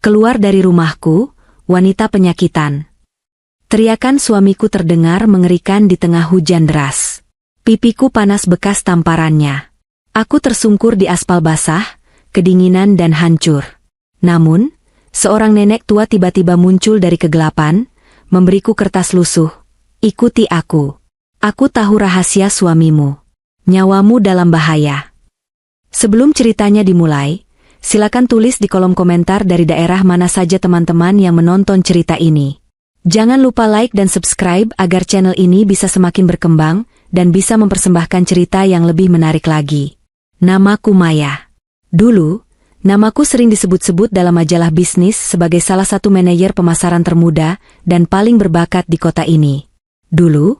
Keluar dari rumahku, wanita penyakitan. Teriakan suamiku terdengar mengerikan di tengah hujan deras. Pipiku panas bekas tamparannya. Aku tersungkur di aspal basah, kedinginan dan hancur. Namun, seorang nenek tua tiba-tiba muncul dari kegelapan, memberiku kertas lusuh. Ikuti aku. Aku tahu rahasia suamimu. Nyawamu dalam bahaya. Sebelum ceritanya dimulai, silakan tulis di kolom komentar dari daerah mana saja teman-teman yang menonton cerita ini. Jangan lupa like dan subscribe agar channel ini bisa semakin berkembang dan bisa mempersembahkan cerita yang lebih menarik lagi. Namaku Maya. Dulu, namaku sering disebut-sebut dalam majalah bisnis sebagai salah satu manajer pemasaran termuda dan paling berbakat di kota ini. Dulu,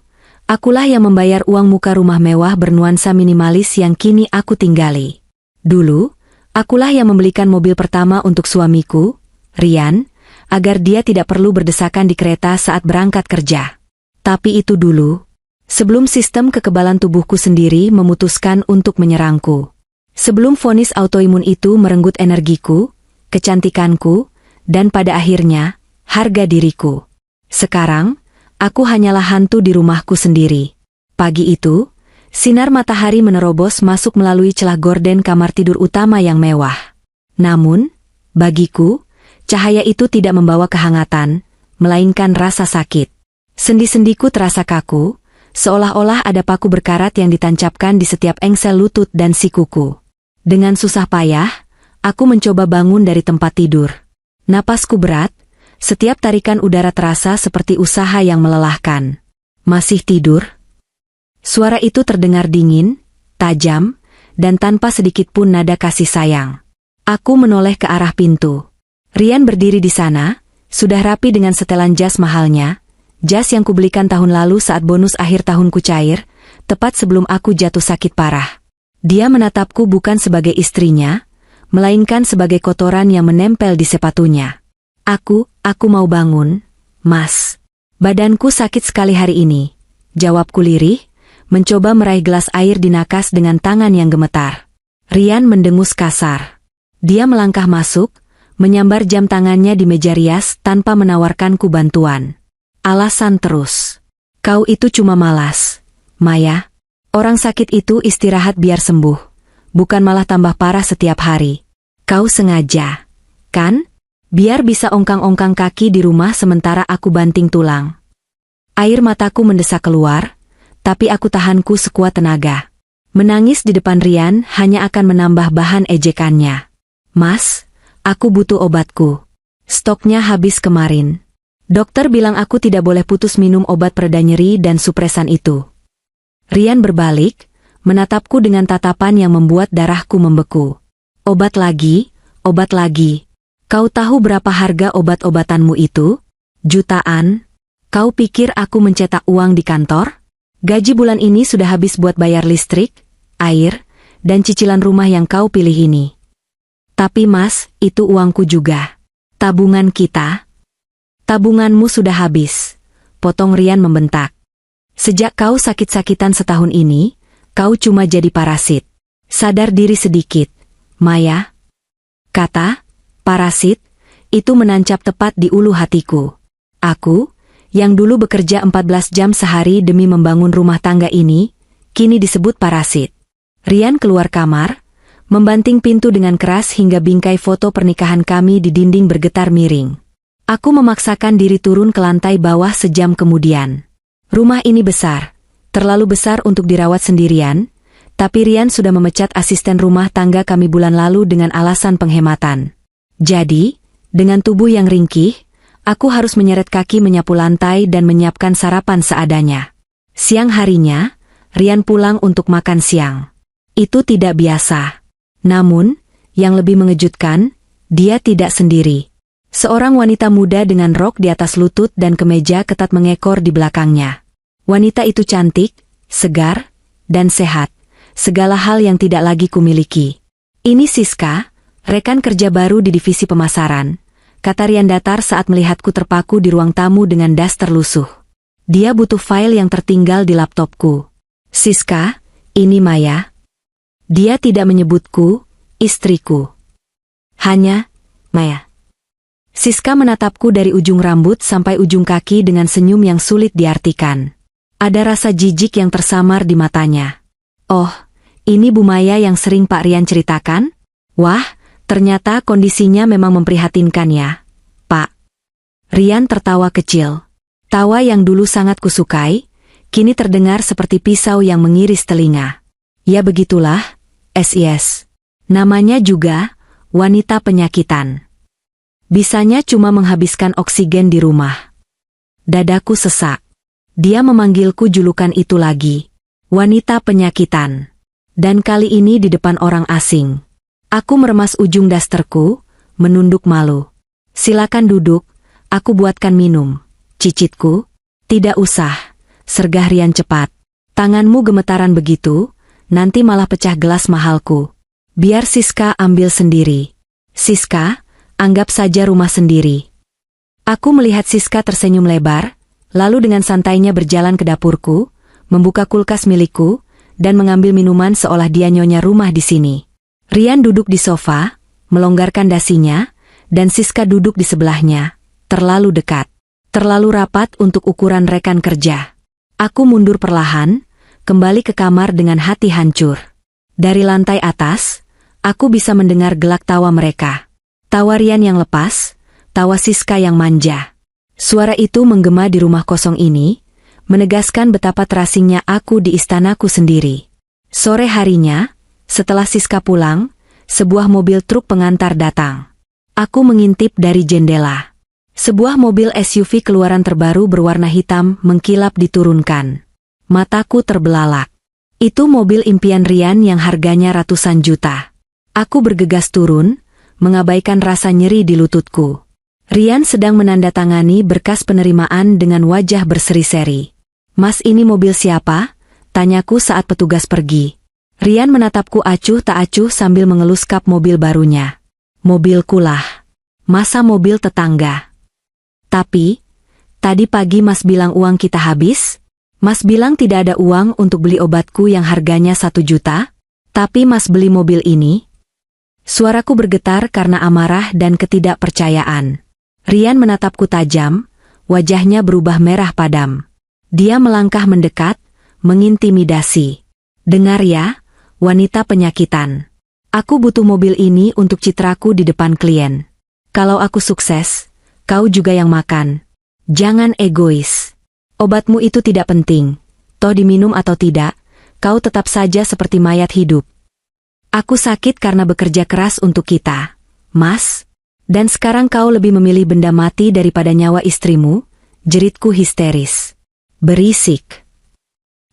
akulah yang membayar uang muka rumah mewah bernuansa minimalis yang kini aku tinggali. Dulu, akulah yang membelikan mobil pertama untuk suamiku, Rian, agar dia tidak perlu berdesakan di kereta saat berangkat kerja. Tapi itu dulu, sebelum sistem kekebalan tubuhku sendiri memutuskan untuk menyerangku. Sebelum vonis autoimun itu merenggut energiku, kecantikanku, dan pada akhirnya, harga diriku. Sekarang, aku hanyalah hantu di rumahku sendiri. Pagi itu, sinar matahari menerobos masuk melalui celah gorden kamar tidur utama yang mewah. Namun, bagiku, cahaya itu tidak membawa kehangatan, melainkan rasa sakit. Sendi-sendiku terasa kaku, seolah-olah ada paku berkarat yang ditancapkan di setiap engsel lutut dan sikuku. Dengan susah payah, aku mencoba bangun dari tempat tidur. Napasku berat, setiap tarikan udara terasa seperti usaha yang melelahkan. Masih tidur? Suara itu terdengar dingin, tajam, dan tanpa sedikit pun nada kasih sayang. Aku menoleh ke arah pintu. Rian berdiri di sana, sudah rapi dengan setelan jas mahalnya, jas yang kubelikan tahun lalu saat bonus akhir tahunku cair, tepat sebelum aku jatuh sakit parah. Dia menatapku bukan sebagai istrinya, melainkan sebagai kotoran yang menempel di sepatunya. Aku mau bangun, Mas. Badanku sakit sekali hari ini. Jawabku lirih, mencoba meraih gelas air di nakas dengan tangan yang gemetar. Rian mendengus kasar. Dia melangkah masuk, menyambar jam tangannya di meja rias tanpa menawarkanku bantuan. Alasan terus. Kau itu cuma malas, Maya. Orang sakit itu istirahat biar sembuh, bukan malah tambah parah setiap hari. Kau sengaja, kan? Biar bisa ongkang-ongkang kaki di rumah sementara aku banting tulang. Air mataku mendesak keluar, tapi aku tahanku sekuat tenaga. Menangis di depan Rian hanya akan menambah bahan ejekannya. Mas, aku butuh obatku. Stoknya habis kemarin. Dokter bilang aku tidak boleh putus minum obat pereda nyeri dan supresan itu. Rian berbalik, menatapku dengan tatapan yang membuat darahku membeku. Obat lagi, obat lagi. Kau tahu berapa harga obat-obatanmu itu? Jutaan? Kau pikir aku mencetak uang di kantor? Gaji bulan ini sudah habis buat bayar listrik, air, dan cicilan rumah yang kau pilih ini. Tapi Mas, itu uangku juga. Tabungan kita? Tabunganmu sudah habis, potong Rian membentak. Sejak kau sakit-sakitan setahun ini, kau cuma jadi parasit. Sadar diri sedikit, Maya. Kata, parasit, itu menancap tepat di ulu hatiku. Aku, yang dulu bekerja 14 jam sehari demi membangun rumah tangga ini, kini disebut parasit. Rian keluar kamar, membanting pintu dengan keras hingga bingkai foto pernikahan kami di dinding bergetar miring. Aku memaksakan diri turun ke lantai bawah sejam kemudian. Rumah ini besar, terlalu besar untuk dirawat sendirian, tapi Rian sudah memecat asisten rumah tangga kami bulan lalu dengan alasan penghematan. Jadi, dengan tubuh yang ringkih, aku harus menyeret kaki menyapu lantai dan menyiapkan sarapan seadanya. Siang harinya, Rian pulang untuk makan siang. Itu tidak biasa. Namun, yang lebih mengejutkan, dia tidak sendiri. Seorang wanita muda dengan rok di atas lutut dan kemeja ketat mengekor di belakangnya. Wanita itu cantik, segar, dan sehat, segala hal yang tidak lagi kumiliki. Ini Siska, rekan kerja baru di divisi pemasaran, kata Rian datar saat melihatku terpaku di ruang tamu dengan das terlusuh. Dia butuh file yang tertinggal di laptopku. Siska, ini Maya. Dia tidak menyebutku, istriku. Hanya, Maya. Siska menatapku dari ujung rambut sampai ujung kaki dengan senyum yang sulit diartikan. Ada rasa jijik yang tersamar di matanya. Oh, ini Bu Maya yang sering Pak Rian ceritakan? Wah, ternyata kondisinya memang memprihatinkan ya, Pak. Rian tertawa kecil. Tawa yang dulu sangat kusukai, kini terdengar seperti pisau yang mengiris telinga. Ya begitulah, SIS. Namanya juga, wanita penyakitan. Bisanya cuma menghabiskan oksigen di rumah. Dadaku sesak. Dia memanggilku julukan itu lagi. Wanita penyakitan. Dan kali ini di depan orang asing. Aku meremas ujung dasterku, menunduk malu. Silakan duduk, aku buatkan minum. Cicitku. Tidak usah, sergah Rian cepat. Tanganmu gemetaran begitu, nanti malah pecah gelas mahalku. Biar Siska ambil sendiri. Siska, anggap saja rumah sendiri. Aku melihat Siska tersenyum lebar, lalu dengan santainya berjalan ke dapurku, membuka kulkas milikku, dan mengambil minuman seolah dia nyonya rumah di sini. Rian duduk di sofa, melonggarkan dasinya, dan Siska duduk di sebelahnya, terlalu dekat. Terlalu rapat untuk ukuran rekan kerja. Aku mundur perlahan, kembali ke kamar dengan hati hancur. Dari lantai atas, aku bisa mendengar gelak tawa mereka. Tawa Rian yang lepas, tawa Siska yang manja. Suara itu menggema di rumah kosong ini, menegaskan betapa terasingnya aku di istanaku sendiri. Sore harinya, setelah Siska pulang, sebuah mobil truk pengantar datang. Aku mengintip dari jendela. Sebuah mobil SUV keluaran terbaru berwarna hitam mengkilap diturunkan. Mataku terbelalak. Itu mobil impian Rian yang harganya ratusan juta. Aku bergegas turun, mengabaikan rasa nyeri di lututku. Rian sedang menandatangani berkas penerimaan dengan wajah berseri-seri. Mas, ini mobil siapa? Tanyaku saat petugas pergi. Rian menatapku acuh tak acuh sambil mengelus kap mobil barunya. Mobilku lah. Masa mobil tetangga? Tapi, tadi pagi Mas bilang uang kita habis? Mas bilang tidak ada uang untuk beli obatku yang harganya 1 juta? Tapi Mas beli mobil ini? Suaraku bergetar karena amarah dan ketidakpercayaan. Rian menatapku tajam, wajahnya berubah merah padam. Dia melangkah mendekat, mengintimidasi. Dengar ya, wanita penyakitan. Aku butuh mobil ini untuk citraku di depan klien. Kalau aku sukses, kau juga yang makan. Jangan egois. Obatmu itu tidak penting. Toh diminum atau tidak, kau tetap saja seperti mayat hidup. Aku sakit karena bekerja keras untuk kita, Mas. Dan sekarang kau lebih memilih benda mati daripada nyawa istrimu? Jeritku histeris. Berisik.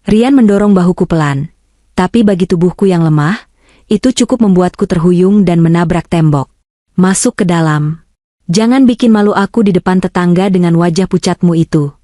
Rian mendorong bahuku pelan. Tapi bagi tubuhku yang lemah, itu cukup membuatku terhuyung dan menabrak tembok. Masuk ke dalam. Jangan bikin malu aku di depan tetangga dengan wajah pucatmu itu.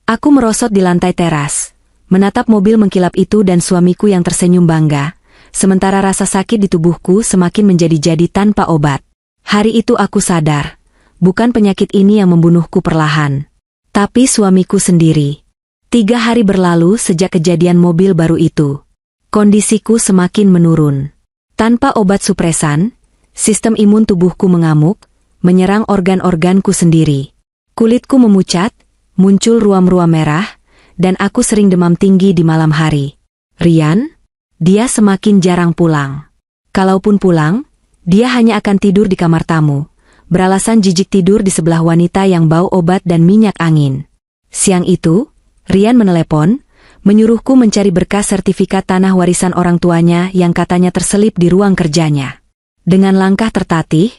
Aku merosot di lantai teras, menatap mobil mengkilap itu dan suamiku yang tersenyum bangga. Sementara rasa sakit di tubuhku semakin menjadi-jadi tanpa obat. Hari itu aku sadar, bukan penyakit ini yang membunuhku perlahan, tapi suamiku sendiri. 3 hari berlalu sejak kejadian mobil baru itu. Kondisiku semakin menurun. Tanpa obat supresan, sistem imun tubuhku mengamuk, menyerang organ-organku sendiri. Kulitku memucat, muncul ruam-ruam merah, dan aku sering demam tinggi di malam hari. Rian? Dia semakin jarang pulang. Kalaupun pulang, dia hanya akan tidur di kamar tamu, beralasan jijik tidur di sebelah wanita yang bau obat dan minyak angin. Siang itu, Rian menelepon, menyuruhku mencari berkas sertifikat tanah warisan orang tuanya yang katanya terselip di ruang kerjanya. Dengan langkah tertatih,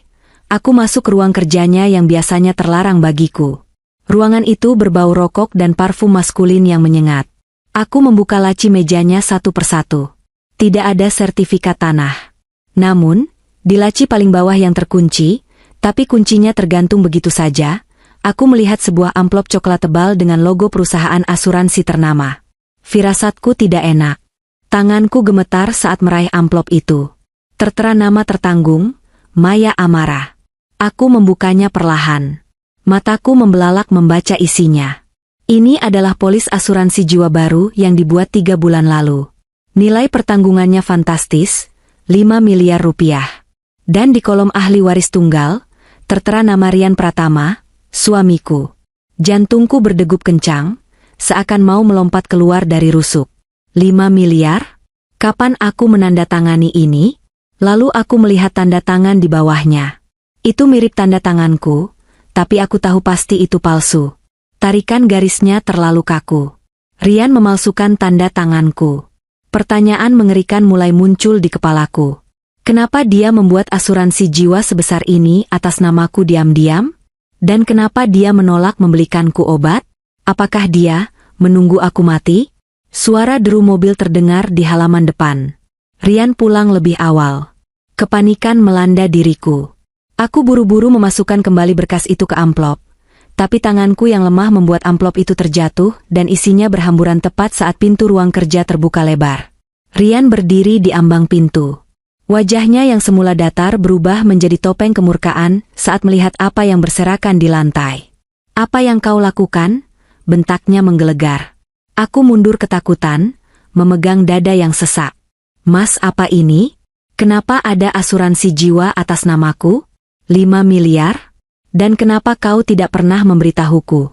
aku masuk ke ruang kerjanya yang biasanya terlarang bagiku. Ruangan itu berbau rokok dan parfum maskulin yang menyengat. Aku membuka laci mejanya satu persatu. Tidak ada sertifikat tanah. Namun, di laci paling bawah yang terkunci, tapi kuncinya tergantung begitu saja, aku melihat sebuah amplop coklat tebal dengan logo perusahaan asuransi ternama. Firasatku tidak enak. Tanganku gemetar saat meraih amplop itu. Tertera nama tertanggung, Maya Amara. Aku membukanya perlahan. Mataku membelalak membaca isinya. Ini adalah polis asuransi jiwa baru yang dibuat 3 bulan lalu. Nilai pertanggungannya fantastis, 5 miliar rupiah. Dan di kolom ahli waris tunggal, Tertera nama Rian Pratama, suamiku. Jantungku berdegup kencang, seakan mau melompat keluar dari rusuk. 5 miliar? Kapan aku menandatangani ini? Lalu aku melihat tanda tangan di bawahnya. Itu mirip tanda tanganku, tapi aku tahu pasti itu palsu. Tarikan garisnya terlalu kaku. Rian memalsukan tanda tanganku. Pertanyaan mengerikan mulai muncul di kepalaku. Kenapa dia membuat asuransi jiwa sebesar ini atas namaku diam-diam? Dan kenapa dia menolak membelikanku obat? Apakah dia menunggu aku mati? Suara deru mobil terdengar di halaman depan. Rian pulang lebih awal. Kepanikan melanda diriku. Aku buru-buru memasukkan kembali berkas itu ke amplop. Tapi tanganku yang lemah membuat amplop itu terjatuh dan isinya berhamburan tepat saat pintu ruang kerja terbuka lebar. Rian berdiri di ambang pintu. Wajahnya yang semula datar berubah menjadi topeng kemurkaan saat melihat apa yang berserakan di lantai. "Apa yang kau lakukan?" bentaknya menggelegar. Aku mundur ketakutan, memegang dada yang sesak. "Mas, apa ini? Kenapa ada asuransi jiwa atas namaku? 5 miliar? Dan kenapa kau tidak pernah memberitahuku?"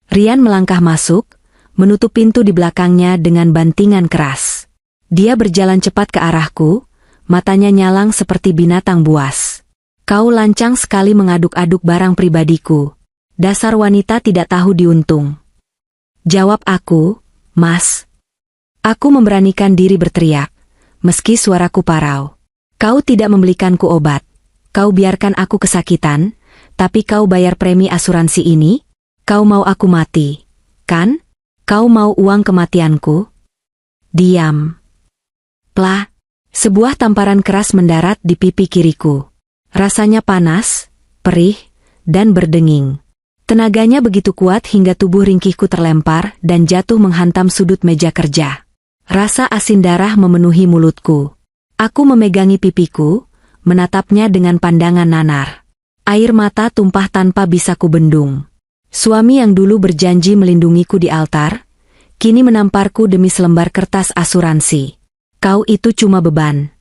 Rian melangkah masuk, menutup pintu di belakangnya dengan bantingan keras. Dia berjalan cepat ke arahku, matanya nyalang seperti binatang buas. "Kau lancang sekali mengaduk-aduk barang pribadiku. Dasar wanita tidak tahu diuntung." Jawab aku, "Mas." Aku memberanikan diri berteriak, meski suaraku parau. "Kau tidak membelikanku obat. Kau biarkan aku kesakitan, tapi kau bayar premi asuransi ini? Kau mau aku mati, kan? Kau mau uang kematianku?" "Diam." Plah. Sebuah tamparan keras mendarat di pipi kiriku. Rasanya panas, perih, dan berdenging. Tenaganya begitu kuat hingga tubuh ringkihku terlempar dan jatuh menghantam sudut meja kerja. Rasa asin darah memenuhi mulutku. Aku memegangi pipiku, menatapnya dengan pandangan nanar. Air mata tumpah tanpa bisa kubendung. Suami yang dulu berjanji melindungiku di altar, kini menamparku demi selembar kertas asuransi. "Kau itu cuma beban."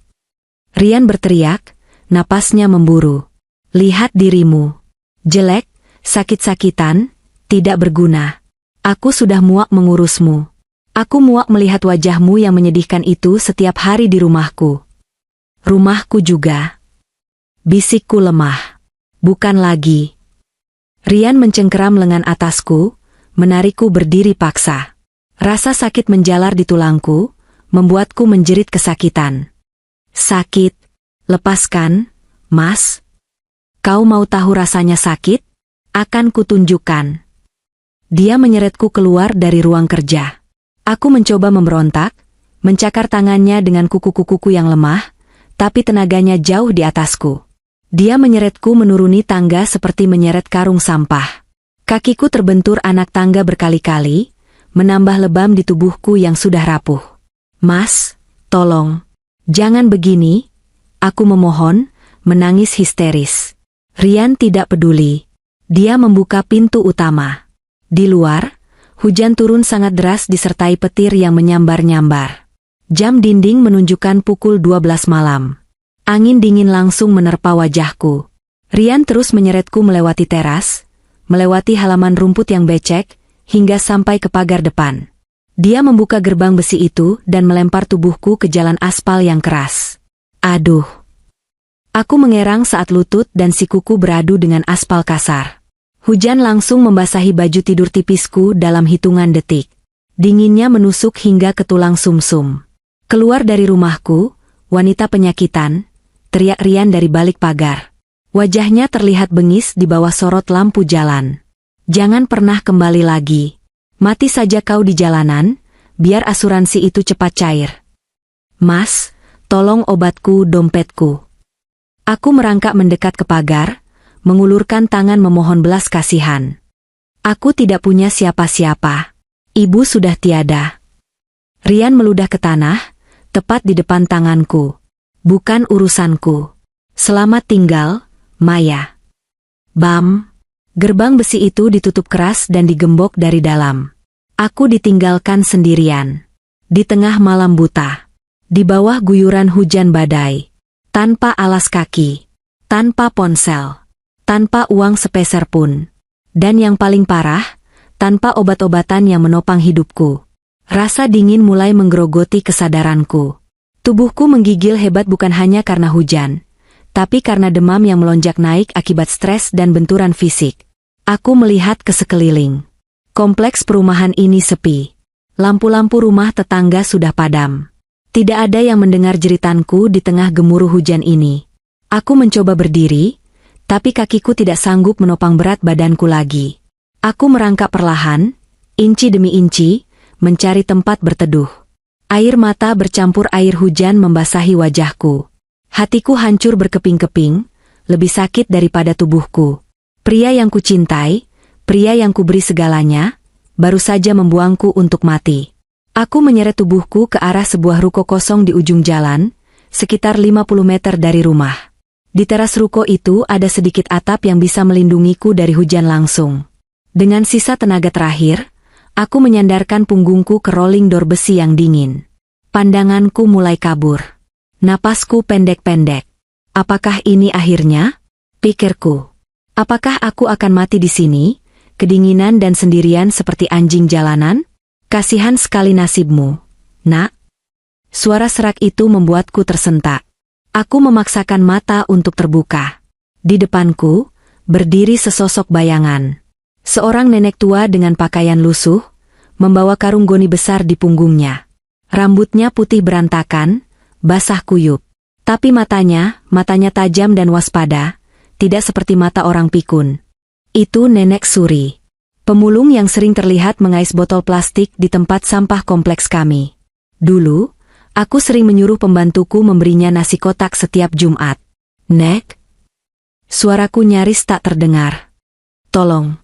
Rian berteriak, napasnya memburu. "Lihat dirimu. Jelek, sakit-sakitan, tidak berguna. Aku sudah muak mengurusmu. Aku muak melihat wajahmu yang menyedihkan itu setiap hari di rumahku." "Rumahku juga." Bisikku lemah. "Bukan lagi." Rian mencengkeram lengan atasku, menarikku berdiri paksa. Rasa sakit menjalar di tulangku, membuatku menjerit kesakitan. "Sakit? Lepaskan, Mas. Kau mau tahu rasanya sakit? Akan kutunjukkan." Dia menyeretku keluar dari ruang kerja. Aku mencoba memberontak, mencakar tangannya dengan kuku-kukuku yang lemah, tapi tenaganya jauh di atasku. Dia menyeretku menuruni tangga seperti menyeret karung sampah. Kakiku terbentur anak tangga berkali-kali, menambah lebam di tubuhku yang sudah rapuh. "Mas, tolong. Jangan begini." Aku memohon, menangis histeris. Rian tidak peduli. Dia membuka pintu utama. Di luar, hujan turun sangat deras disertai petir yang menyambar-nyambar. Jam dinding menunjukkan pukul 12 malam. Angin dingin langsung menerpa wajahku. Rian terus menyeretku melewati teras, melewati halaman rumput yang becek, hingga sampai ke pagar depan. Dia membuka gerbang besi itu dan melempar tubuhku ke jalan aspal yang keras. Aduh! Aku mengerang saat lutut dan sikuku beradu dengan aspal kasar. Hujan langsung membasahi baju tidur tipisku dalam hitungan detik. Dinginnya menusuk hingga ke tulang sumsum. "Keluar dari rumahku, wanita penyakitan!" teriak Rian dari balik pagar. Wajahnya terlihat bengis di bawah sorot lampu jalan. "Jangan pernah kembali lagi. Mati saja kau di jalanan, biar asuransi itu cepat cair." "Mas, tolong obatku, dompetku." Aku merangkak mendekat ke pagar, mengulurkan tangan memohon belas kasihan. "Aku tidak punya siapa-siapa. Ibu sudah tiada." Rian meludah ke tanah, tepat di depan tanganku. "Bukan urusanku. Selamat tinggal, Maya." Bam! Gerbang besi itu ditutup keras dan digembok dari dalam. Aku ditinggalkan sendirian. Di tengah malam buta. Di bawah guyuran hujan badai. Tanpa alas kaki. Tanpa ponsel. tanpa uang sepeser pun. Dan yang paling parah, tanpa obat-obatan yang menopang hidupku. Rasa dingin mulai menggerogoti kesadaranku. Tubuhku menggigil hebat bukan hanya karena hujan, tapi karena demam yang melonjak naik akibat stres dan benturan fisik. Aku melihat ke sekeliling. Kompleks perumahan ini sepi. Lampu-lampu rumah tetangga sudah padam. Tidak ada yang mendengar jeritanku di tengah gemuruh hujan ini. Aku mencoba berdiri, tapi kakiku tidak sanggup menopang berat badanku lagi. Aku merangkak perlahan, inci demi inci, mencari tempat berteduh. Air mata bercampur air hujan membasahi wajahku. Hatiku hancur berkeping-keping, lebih sakit daripada tubuhku. Pria yang kucintai, pria yang kuberi segalanya, baru saja membuangku untuk mati. Aku menyeret tubuhku ke arah sebuah ruko kosong di ujung jalan, sekitar 50 meter dari rumah. Di teras ruko itu ada sedikit atap yang bisa melindungiku dari hujan langsung. Dengan sisa tenaga terakhir, aku menyandarkan punggungku ke rolling door besi yang dingin. Pandanganku mulai kabur. Napasku pendek-pendek. Apakah ini akhirnya? Pikirku. Apakah aku akan mati di sini, kedinginan dan sendirian seperti anjing jalanan? Kasihan sekali nasibmu, nak. Suara serak itu membuatku tersentak. Aku memaksakan mata untuk terbuka. Di depanku, berdiri sesosok bayangan. Seorang nenek tua dengan pakaian lusuh, membawa karung goni besar di punggungnya. Rambutnya putih berantakan, basah kuyup. Tapi matanya tajam dan waspada, tidak seperti mata orang pikun. Itu Nenek Suri. Pemulung yang sering terlihat mengais botol plastik di tempat sampah kompleks kami. Dulu, aku sering menyuruh pembantuku memberinya nasi kotak setiap Jumat. Nek? Suaraku nyaris tak terdengar. Tolong.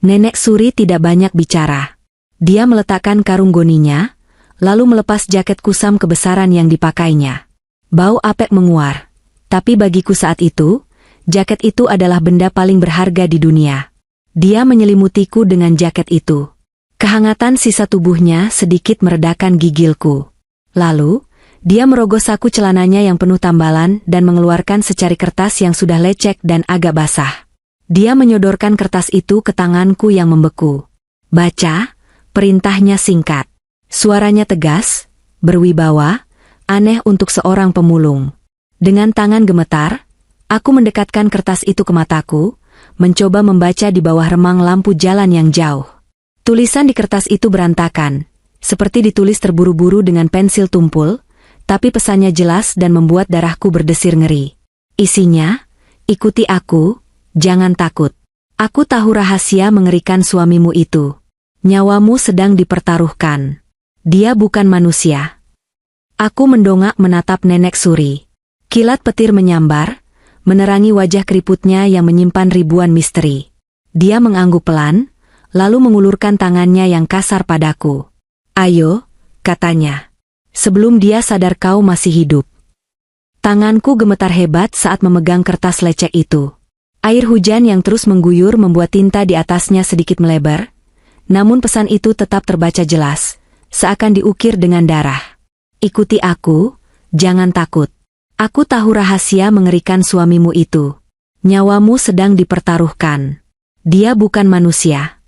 Nenek Suri tidak banyak bicara. Dia meletakkan karung goninya, lalu melepas jaket kusam kebesaran yang dipakainya. Bau apek menguar. Tapi bagiku saat itu, jaket itu adalah benda paling berharga di dunia. Dia menyelimutiku dengan jaket itu. Kehangatan sisa tubuhnya sedikit meredakan gigilku. Lalu, dia merogoh saku celananya yang penuh tambalan dan mengeluarkan secari kertas yang sudah lecek dan agak basah. Dia menyodorkan kertas itu ke tanganku yang membeku. Baca, perintahnya singkat. Suaranya tegas, berwibawa, aneh untuk seorang pemulung. Dengan tangan gemetar, aku mendekatkan kertas itu ke mataku, mencoba membaca di bawah remang lampu jalan yang jauh. Tulisan di kertas itu berantakan, seperti ditulis terburu-buru dengan pensil tumpul, tapi pesannya jelas dan membuat darahku berdesir ngeri. Isinya, ikuti aku, jangan takut. Aku tahu rahasia mengerikan suamimu itu. Nyawamu sedang dipertaruhkan. Dia bukan manusia. Aku mendongak menatap Nenek Suri. Kilat petir menyambar, menerangi wajah keriputnya yang menyimpan ribuan misteri. Dia mengangguk pelan, lalu mengulurkan tangannya yang kasar padaku. Ayo, katanya. Sebelum dia sadar kau masih hidup. Tanganku gemetar hebat saat memegang kertas lecek itu. Air hujan yang terus mengguyur membuat tinta di atasnya sedikit melebar, namun pesan itu tetap terbaca jelas, seakan diukir dengan darah. Ikuti aku, jangan takut. Aku tahu rahasia mengerikan suamimu itu. Nyawamu sedang dipertaruhkan. Dia bukan manusia.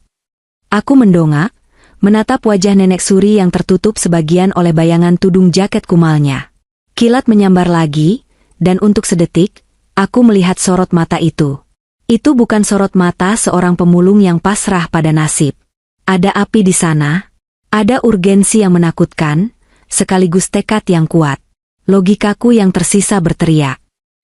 Aku mendongak, menatap wajah Nenek Suri yang tertutup sebagian oleh bayangan tudung jaket kumalnya. Kilat menyambar lagi, dan untuk sedetik, aku melihat sorot mata itu. Itu bukan sorot mata seorang pemulung yang pasrah pada nasib. Ada api di sana, ada urgensi yang menakutkan, sekaligus tekad yang kuat. Logikaku yang tersisa berteriak.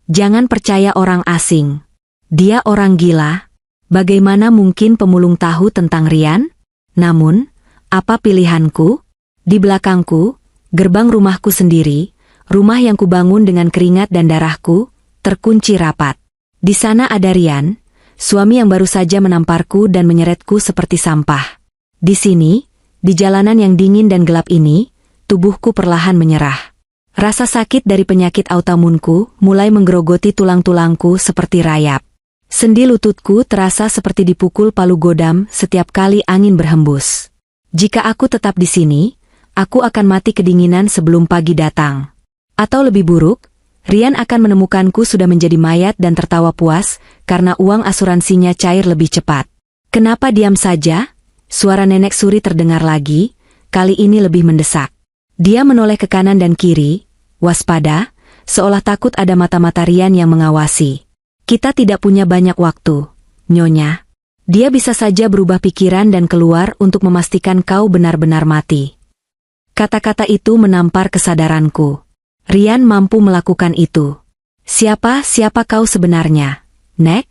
Jangan percaya orang asing. Dia orang gila. Bagaimana mungkin pemulung tahu tentang Rian? Namun, apa pilihanku? Di belakangku, gerbang rumahku sendiri, rumah yang kubangun dengan keringat dan darahku, terkunci rapat. Di sana ada Rian, suami yang baru saja menamparku dan menyeretku seperti sampah. Di sini, di jalanan yang dingin dan gelap ini, tubuhku perlahan menyerah. Rasa sakit dari penyakit autoimunku mulai menggerogoti tulang-tulangku seperti rayap. Sendi lututku terasa seperti dipukul palu godam setiap kali angin berhembus. Jika aku tetap di sini, aku akan mati kedinginan sebelum pagi datang. Atau lebih buruk, Rian akan menemukanku sudah menjadi mayat dan tertawa puas karena uang asuransinya cair lebih cepat. Kenapa diam saja? Suara Nenek Suri terdengar lagi, kali ini lebih mendesak. Dia menoleh ke kanan dan kiri, waspada, seolah takut ada mata-mata Rian yang mengawasi. Kita tidak punya banyak waktu, Nyonya. Dia bisa saja berubah pikiran dan keluar untuk memastikan kau benar-benar mati. Kata-kata itu menampar kesadaranku. Rian mampu melakukan itu. Siapa kau sebenarnya, Nek?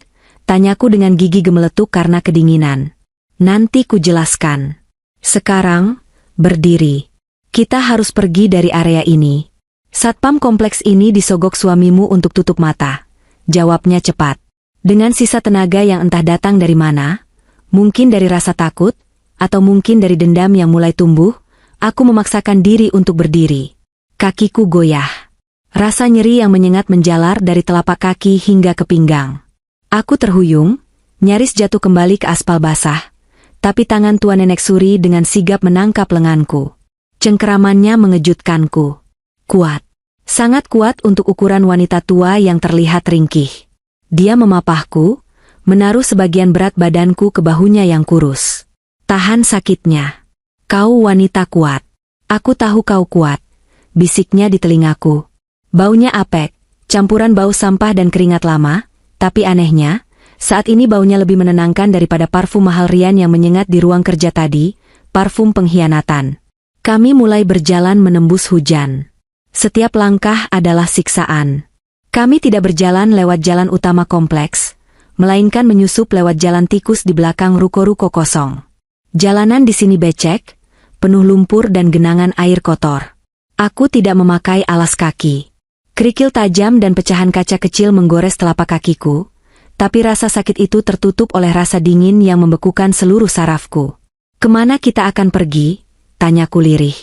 Tanyaku dengan gigi gemeletuk karena kedinginan. Nanti ku jelaskan. Sekarang, berdiri. Kita harus pergi dari area ini. Satpam kompleks ini disogok suamimu untuk tutup mata. Jawabnya cepat. Dengan sisa tenaga yang entah datang dari mana, mungkin dari rasa takut, atau mungkin dari dendam yang mulai tumbuh, aku memaksakan diri untuk berdiri. Kakiku goyah. Rasa nyeri yang menyengat menjalar dari telapak kaki hingga ke pinggang. Aku terhuyung, nyaris jatuh kembali ke aspal basah, tapi tangan tua Nenek Suri dengan sigap menangkap lenganku. Cengkeramannya mengejutkanku. Kuat. Sangat kuat untuk ukuran wanita tua yang terlihat ringkih. Dia memapahku, menaruh sebagian berat badanku ke bahunya yang kurus. Tahan sakitnya. Kau wanita kuat. Aku tahu kau kuat. Bisiknya di telingaku. Baunya apek, campuran bau sampah dan keringat lama, tapi anehnya, saat ini baunya lebih menenangkan daripada parfum mahal Rian yang menyengat di ruang kerja tadi, parfum pengkhianatan. Kami mulai berjalan menembus hujan. Setiap langkah adalah siksaan. Kami tidak berjalan lewat jalan utama kompleks, melainkan menyusup lewat jalan tikus di belakang ruko-ruko kosong. Jalanan di sini becek, penuh lumpur dan genangan air kotor. Aku tidak memakai alas kaki. Kerikil tajam dan pecahan kaca kecil menggores telapak kakiku, tapi rasa sakit itu tertutup oleh rasa dingin yang membekukan seluruh sarafku. Kemana kita akan pergi? Tanyaku lirih.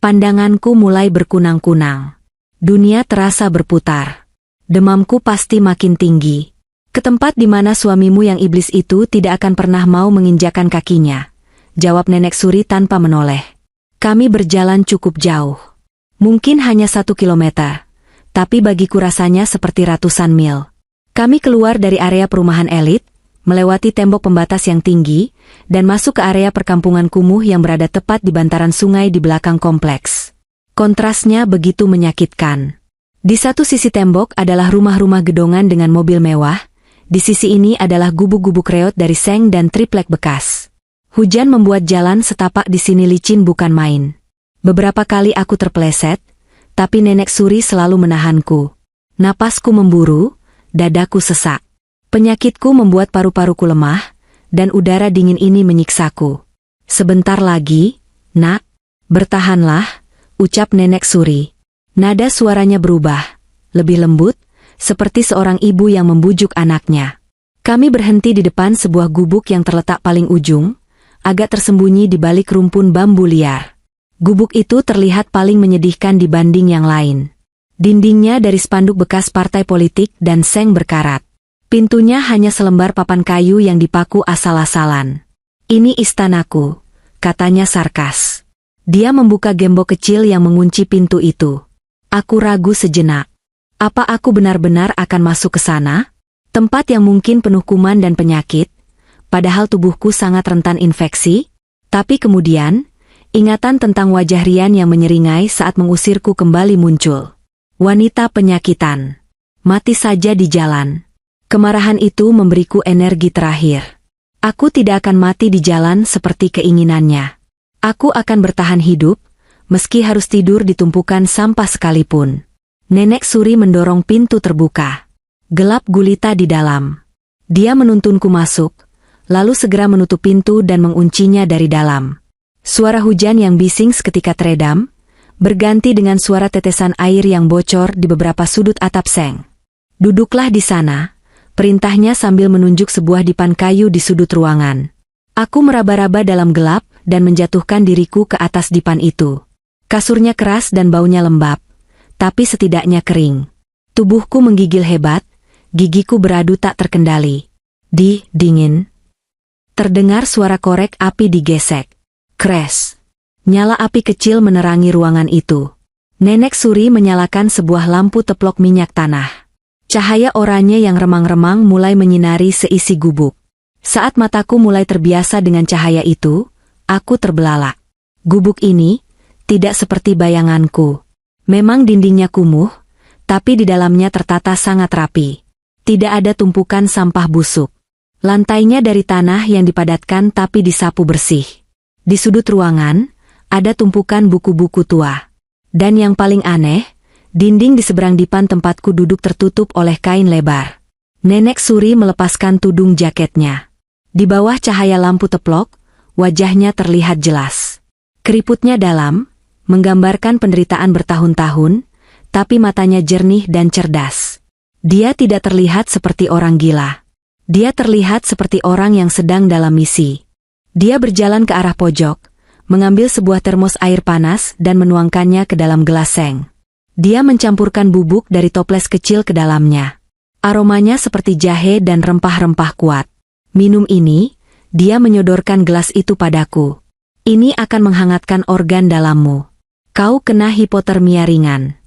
Pandanganku mulai berkunang-kunang. Dunia terasa berputar. Demamku pasti makin tinggi. Ke tempat di mana suamimu yang iblis itu tidak akan pernah mau menginjakan kakinya. Jawab Nenek Suri tanpa menoleh. Kami berjalan cukup jauh. Mungkin hanya 1 kilometer. Tapi bagiku rasanya seperti ratusan mil. Kami keluar dari area perumahan elit, melewati tembok pembatas yang tinggi, dan masuk ke area perkampungan kumuh yang berada tepat di bantaran sungai di belakang kompleks. Kontrasnya begitu menyakitkan. Di satu sisi tembok adalah rumah-rumah gedongan dengan mobil mewah, di sisi ini adalah gubuk-gubuk reot dari seng dan triplek bekas. Hujan membuat jalan setapak di sini licin bukan main. Beberapa kali aku terpeleset, tapi Nenek Suri selalu menahanku. Napasku memburu, dadaku sesak. Penyakitku membuat paru-paruku lemah, dan udara dingin ini menyiksaku. Sebentar lagi, Nak, bertahanlah, ucap Nenek Suri. Nada suaranya berubah, lebih lembut, seperti seorang ibu yang membujuk anaknya. Kami berhenti di depan sebuah gubuk yang terletak paling ujung, agak tersembunyi di balik rumpun bambu liar. Gubuk itu terlihat paling menyedihkan dibanding yang lain. Dindingnya dari spanduk bekas partai politik dan seng berkarat. Pintunya hanya selembar papan kayu yang dipaku asal-asalan. Ini istanaku, katanya sarkas. Dia membuka gembok kecil yang mengunci pintu itu. Aku ragu sejenak. Apa aku benar-benar akan masuk ke sana? Tempat yang mungkin penuh kuman dan penyakit, padahal tubuhku sangat rentan infeksi. Tapi kemudian, ingatan tentang wajah Rian yang menyeringai saat mengusirku kembali muncul. Wanita penyakitan. Mati saja di jalan. Kemarahan itu memberiku energi terakhir. Aku tidak akan mati di jalan seperti keinginannya. Aku akan bertahan hidup, meski harus tidur di tumpukan sampah sekalipun. Nenek Suri mendorong pintu terbuka. Gelap gulita di dalam. Dia menuntunku masuk, lalu segera menutup pintu dan menguncinya dari dalam. Suara hujan yang bising seketika teredam, berganti dengan suara tetesan air yang bocor di beberapa sudut atap seng. Duduklah di sana, perintahnya sambil menunjuk sebuah dipan kayu di sudut ruangan. Aku meraba-raba dalam gelap dan menjatuhkan diriku ke atas dipan itu. Kasurnya keras dan baunya lembab, tapi setidaknya kering. Tubuhku menggigil hebat, gigiku beradu tak terkendali. Dingin. Terdengar suara korek api digesek. Crash. Nyala api kecil menerangi ruangan itu. Nenek Suri menyalakan sebuah lampu teplok minyak tanah. Cahaya oranye yang remang-remang mulai menyinari seisi gubuk. Saat mataku mulai terbiasa dengan cahaya itu, aku terbelalak. Gubuk ini tidak seperti bayanganku. Memang dindingnya kumuh, tapi di dalamnya tertata sangat rapi. Tidak ada tumpukan sampah busuk. Lantainya dari tanah yang dipadatkan tapi disapu bersih. Di sudut ruangan, ada tumpukan buku-buku tua. Dan yang paling aneh, dinding di seberang dipan tempatku duduk tertutup oleh kain lebar. Nenek Suri melepaskan tudung jaketnya. Di bawah cahaya lampu teplok, wajahnya terlihat jelas. Keriputnya dalam, menggambarkan penderitaan bertahun-tahun, tapi matanya jernih dan cerdas. Dia tidak terlihat seperti orang gila. Dia terlihat seperti orang yang sedang dalam misi. Dia berjalan ke arah pojok, mengambil sebuah termos air panas dan menuangkannya ke dalam gelas seng. Dia mencampurkan bubuk dari toples kecil ke dalamnya. Aromanya seperti jahe dan rempah-rempah kuat. Minum ini, dia menyodorkan gelas itu padaku. Ini akan menghangatkan organ dalammu. Kau kena hipotermia ringan.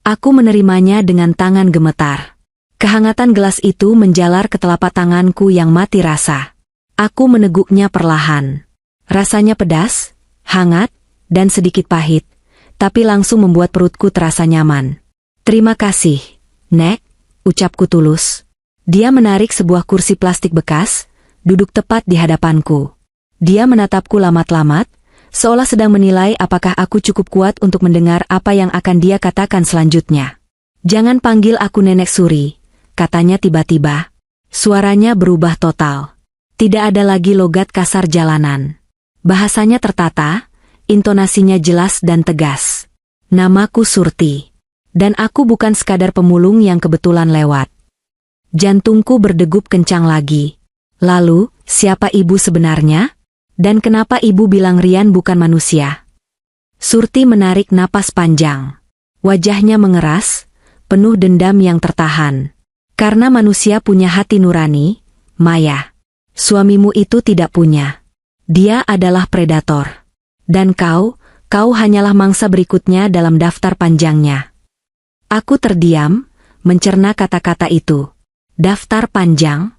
Aku menerimanya dengan tangan gemetar. Kehangatan gelas itu menjalar ke telapak tanganku yang mati rasa. Aku meneguknya perlahan. Rasanya pedas, hangat, dan sedikit pahit, tapi langsung membuat perutku terasa nyaman. Terima kasih, Nek, ucapku tulus. Dia menarik sebuah kursi plastik bekas, duduk tepat di hadapanku. Dia menatapku lamat-lamat, seolah sedang menilai apakah aku cukup kuat untuk mendengar apa yang akan dia katakan selanjutnya. Jangan panggil aku Nenek Suri, katanya tiba-tiba. Suaranya berubah total. Tidak ada lagi logat kasar jalanan. Bahasanya tertata, intonasinya jelas dan tegas. Namaku Surti. Dan aku bukan sekadar pemulung yang kebetulan lewat. Jantungku berdegup kencang lagi. Lalu, siapa ibu sebenarnya? Dan kenapa ibu bilang Rian bukan manusia? Surti menarik napas panjang. Wajahnya mengeras, penuh dendam yang tertahan. Karena manusia punya hati nurani, Maya. Suamimu itu tidak punya. Dia adalah predator. Dan kau hanyalah mangsa berikutnya dalam daftar panjangnya. Aku terdiam, mencerna kata-kata itu. Daftar panjang?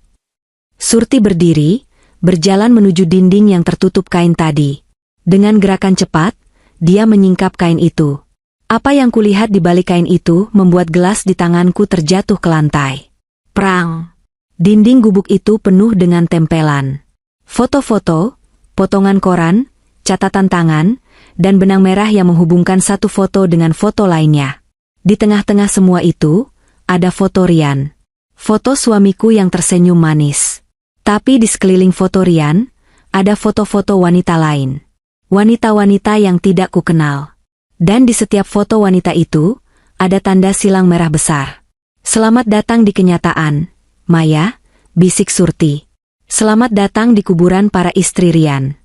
Surti berdiri, berjalan menuju dinding yang tertutup kain tadi. Dengan gerakan cepat, dia menyingkap kain itu. Apa yang kulihat di balik kain itu membuat gelas di tanganku terjatuh ke lantai. Prang! Dinding gubuk itu penuh dengan tempelan. Foto-foto, potongan koran, catatan tangan, dan benang merah yang menghubungkan satu foto dengan foto lainnya. Di tengah-tengah semua itu, ada foto Rian. Foto suamiku yang tersenyum manis. Tapi di sekeliling foto Rian, ada foto-foto wanita lain. Wanita-wanita yang tidak kukenal. Dan di setiap foto wanita itu, ada tanda silang merah besar. Selamat datang di kenyataan, Maya, bisik Surti. Selamat datang di kuburan para istri Rian.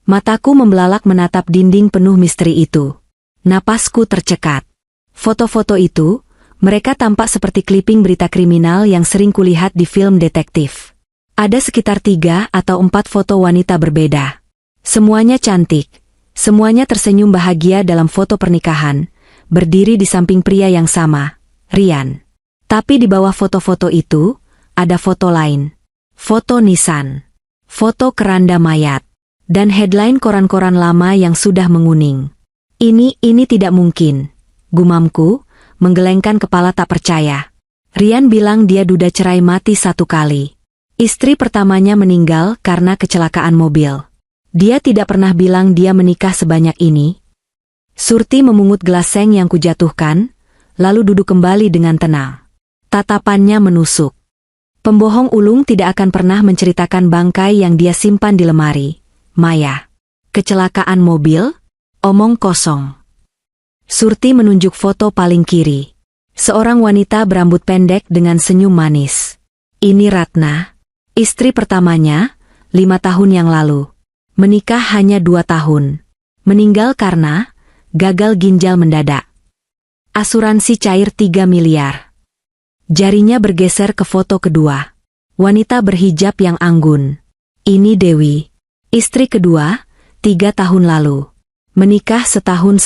Mataku membelalak menatap dinding penuh misteri itu. Napasku tercekat. Foto-foto itu, mereka tampak seperti kliping berita kriminal yang sering kulihat di film detektif. Ada sekitar 3 atau 4 foto wanita berbeda. Semuanya cantik. Semuanya tersenyum bahagia dalam foto pernikahan, berdiri di samping pria yang sama, Rian. Tapi di bawah foto-foto itu, ada foto lain. Foto nisan. Foto keranda mayat. Dan headline koran-koran lama yang sudah menguning. Ini tidak mungkin. Gumamku, menggelengkan kepala tak percaya. Rian bilang dia duda cerai mati 1 kali. Istri pertamanya meninggal karena kecelakaan mobil. Dia tidak pernah bilang dia menikah sebanyak ini. Surti memungut gelas seng yang kujatuhkan, lalu duduk kembali dengan tenang. Tatapannya menusuk. Pembohong ulung tidak akan pernah menceritakan bangkai yang dia simpan di lemari. Maya. Kecelakaan mobil? Omong kosong. Surti menunjuk foto paling kiri. Seorang wanita berambut pendek dengan senyum manis. Ini Ratna. Istri pertamanya, 5 tahun yang lalu. Menikah hanya 2 tahun. Meninggal karena gagal ginjal mendadak. Asuransi cair 3 miliar. Jarinya bergeser ke foto kedua. Wanita berhijab yang anggun. Ini Dewi. Istri kedua, 3 tahun lalu. Menikah 1,5 tahun.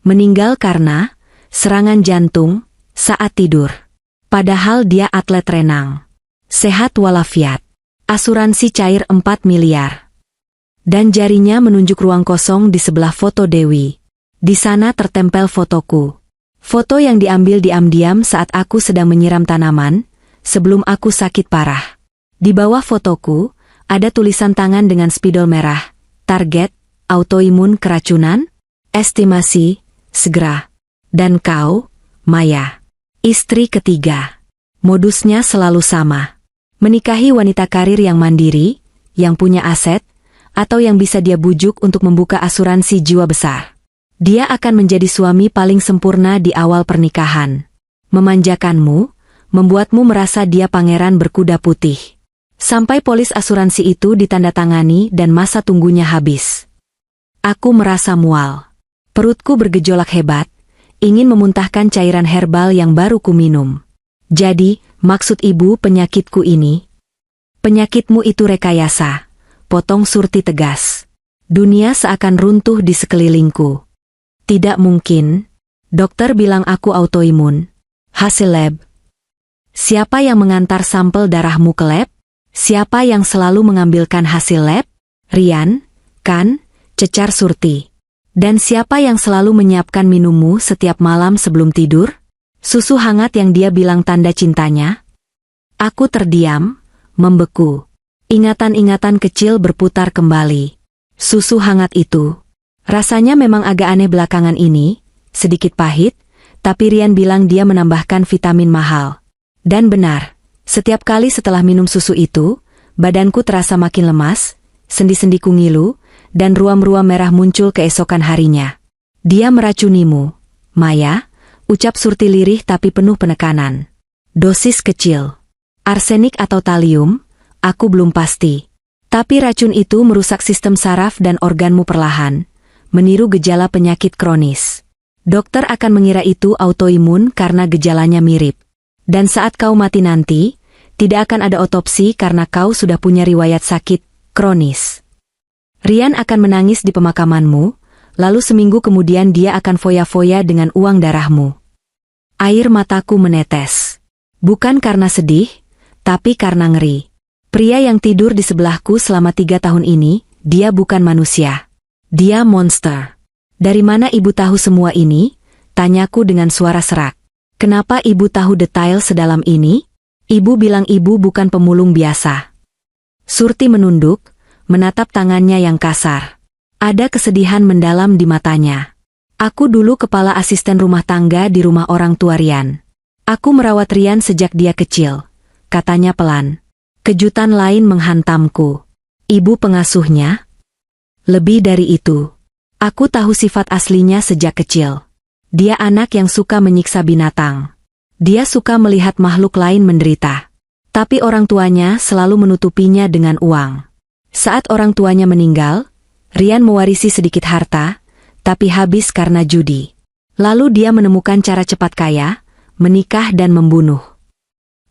Meninggal karena serangan jantung saat tidur. Padahal dia atlet renang. Sehat walafiat. Asuransi cair 4 miliar. Dan jarinya menunjuk ruang kosong di sebelah foto Dewi. Di sana tertempel fotoku. Foto yang diambil diam-diam saat aku sedang menyiram tanaman, sebelum aku sakit parah. Di bawah fotoku, ada tulisan tangan dengan spidol merah. Target, autoimun keracunan, estimasi, segera. Dan kau, Maya. Istri ketiga. Modusnya selalu sama. Menikahi wanita karir yang mandiri, yang punya aset, atau yang bisa dia bujuk untuk membuka asuransi jiwa besar. Dia akan menjadi suami paling sempurna di awal pernikahan. Memanjakanmu, membuatmu merasa dia pangeran berkuda putih. Sampai polis asuransi itu ditandatangani dan masa tunggunya habis. Aku merasa mual. Perutku bergejolak hebat, ingin memuntahkan cairan herbal yang baru ku minum. Jadi, maksud ibu penyakitku ini? Penyakitmu itu rekayasa, potong Surti tegas. Dunia seakan runtuh di sekelilingku. Tidak mungkin. Dokter bilang aku autoimun. Hasil lab. Siapa yang mengantar sampel darahmu ke lab? Siapa yang selalu mengambilkan hasil lab? Rian, kan? Cecar Surti. Dan siapa yang selalu menyiapkan minummu setiap malam sebelum tidur? Susu hangat yang dia bilang tanda cintanya? Aku terdiam, membeku. Ingatan-ingatan kecil berputar kembali. Susu hangat itu. Rasanya memang agak aneh belakangan ini, sedikit pahit, tapi Rian bilang dia menambahkan vitamin mahal. Dan benar, setiap kali setelah minum susu itu, badanku terasa makin lemas, sendi-sendiku ngilu, dan ruam-ruam merah muncul keesokan harinya. Dia meracunimu, Maya, ucap Surti lirih tapi penuh penekanan. Dosis kecil. Arsenik atau talium, aku belum pasti. Tapi racun itu merusak sistem saraf dan organmu perlahan, meniru gejala penyakit kronis. Dokter akan mengira itu autoimun karena gejalanya mirip. Dan saat kau mati nanti, tidak akan ada otopsi karena kau sudah punya riwayat sakit kronis. Rian akan menangis di pemakamanmu, lalu seminggu kemudian dia akan foya-foya dengan uang darahmu. Air mataku menetes. Bukan karena sedih, tapi karena ngeri. Pria yang tidur di sebelahku selama 3 tahun ini, dia bukan manusia. Dia monster. Dari mana ibu tahu semua ini? Tanyaku dengan suara serak. Kenapa ibu tahu detail sedalam ini? Ibu bilang ibu bukan pemulung biasa. Surti menunduk, menatap tangannya yang kasar. Ada kesedihan mendalam di matanya. Aku dulu kepala asisten rumah tangga di rumah orang tua Rian. Aku merawat Rian sejak dia kecil, katanya pelan. Kejutan lain menghantamku. Ibu pengasuhnya? Lebih dari itu. Aku tahu sifat aslinya sejak kecil. Dia anak yang suka menyiksa binatang. Dia suka melihat makhluk lain menderita. Tapi orang tuanya selalu menutupinya dengan uang. Saat orang tuanya meninggal, Rian mewarisi sedikit harta, tapi habis karena judi. Lalu dia menemukan cara cepat kaya, menikah dan membunuh.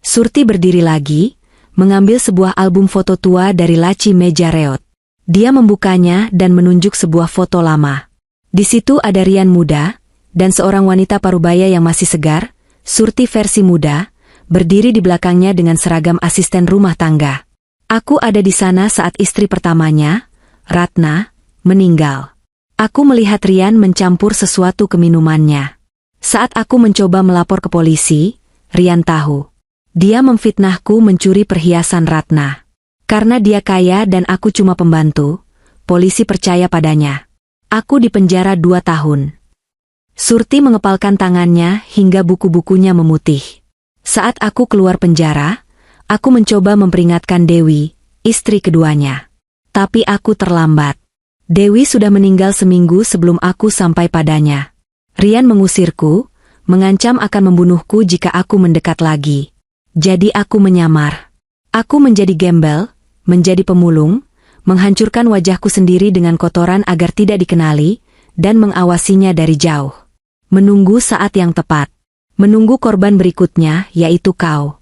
Surti berdiri lagi, mengambil sebuah album foto tua dari laci meja reot. Dia membukanya dan menunjuk sebuah foto lama. Di situ ada Rian muda, dan seorang wanita parubaya yang masih segar, Surti versi muda, berdiri di belakangnya dengan seragam asisten rumah tangga. Aku ada di sana saat istri pertamanya, Ratna, meninggal. Aku melihat Rian mencampur sesuatu ke minumannya. Saat aku mencoba melapor ke polisi, Rian tahu. Dia memfitnahku mencuri perhiasan Ratna. Karena dia kaya dan aku cuma pembantu, polisi percaya padanya. Aku dipenjara 2 tahun. Surti mengepalkan tangannya hingga buku-bukunya memutih. Saat aku keluar penjara, aku mencoba memperingatkan Dewi, istri keduanya. Tapi aku terlambat. Dewi sudah meninggal seminggu sebelum aku sampai padanya. Rian mengusirku, mengancam akan membunuhku jika aku mendekat lagi. Jadi aku menyamar. Aku menjadi gembel, menjadi pemulung, menghancurkan wajahku sendiri dengan kotoran agar tidak dikenali, dan mengawasinya dari jauh. Menunggu saat yang tepat. Menunggu korban berikutnya, yaitu kau.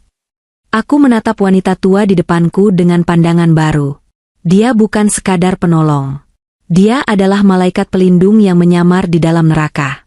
Aku menatap wanita tua di depanku dengan pandangan baru. Dia bukan sekadar penolong. Dia adalah malaikat pelindung yang menyamar di dalam neraka.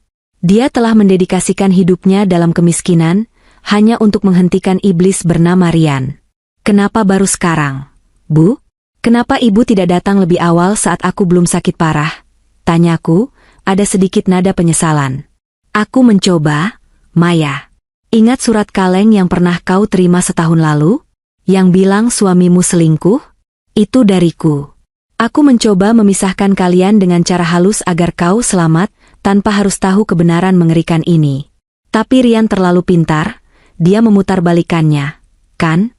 Dia telah mendedikasikan hidupnya dalam kemiskinan, hanya untuk menghentikan iblis bernama Rian. Kenapa baru sekarang, Bu? Kenapa ibu tidak datang lebih awal saat aku belum sakit parah? Tanyaku, ada sedikit nada penyesalan. Aku mencoba, Maya. Ingat surat kaleng yang pernah kau terima setahun lalu? Yang bilang suamimu selingkuh? Itu dariku. Aku mencoba memisahkan kalian dengan cara halus agar kau selamat, tanpa harus tahu kebenaran mengerikan ini. Tapi Rian terlalu pintar, dia memutarbalikannya, kan?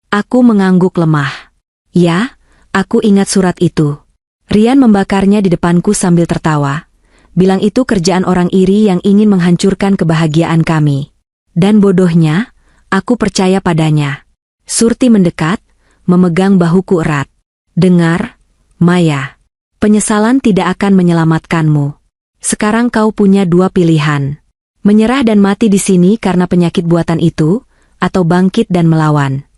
Aku mengangguk lemah. Ya, aku ingat surat itu. Rian membakarnya di depanku sambil tertawa. Bilang itu kerjaan orang iri yang ingin menghancurkan kebahagiaan kami. Dan bodohnya, aku percaya padanya. Surti mendekat, memegang bahuku erat. Dengar, Maya. Penyesalan tidak akan menyelamatkanmu. Sekarang kau punya dua pilihan. Menyerah dan mati di sini karena penyakit buatan itu, atau bangkit dan melawan.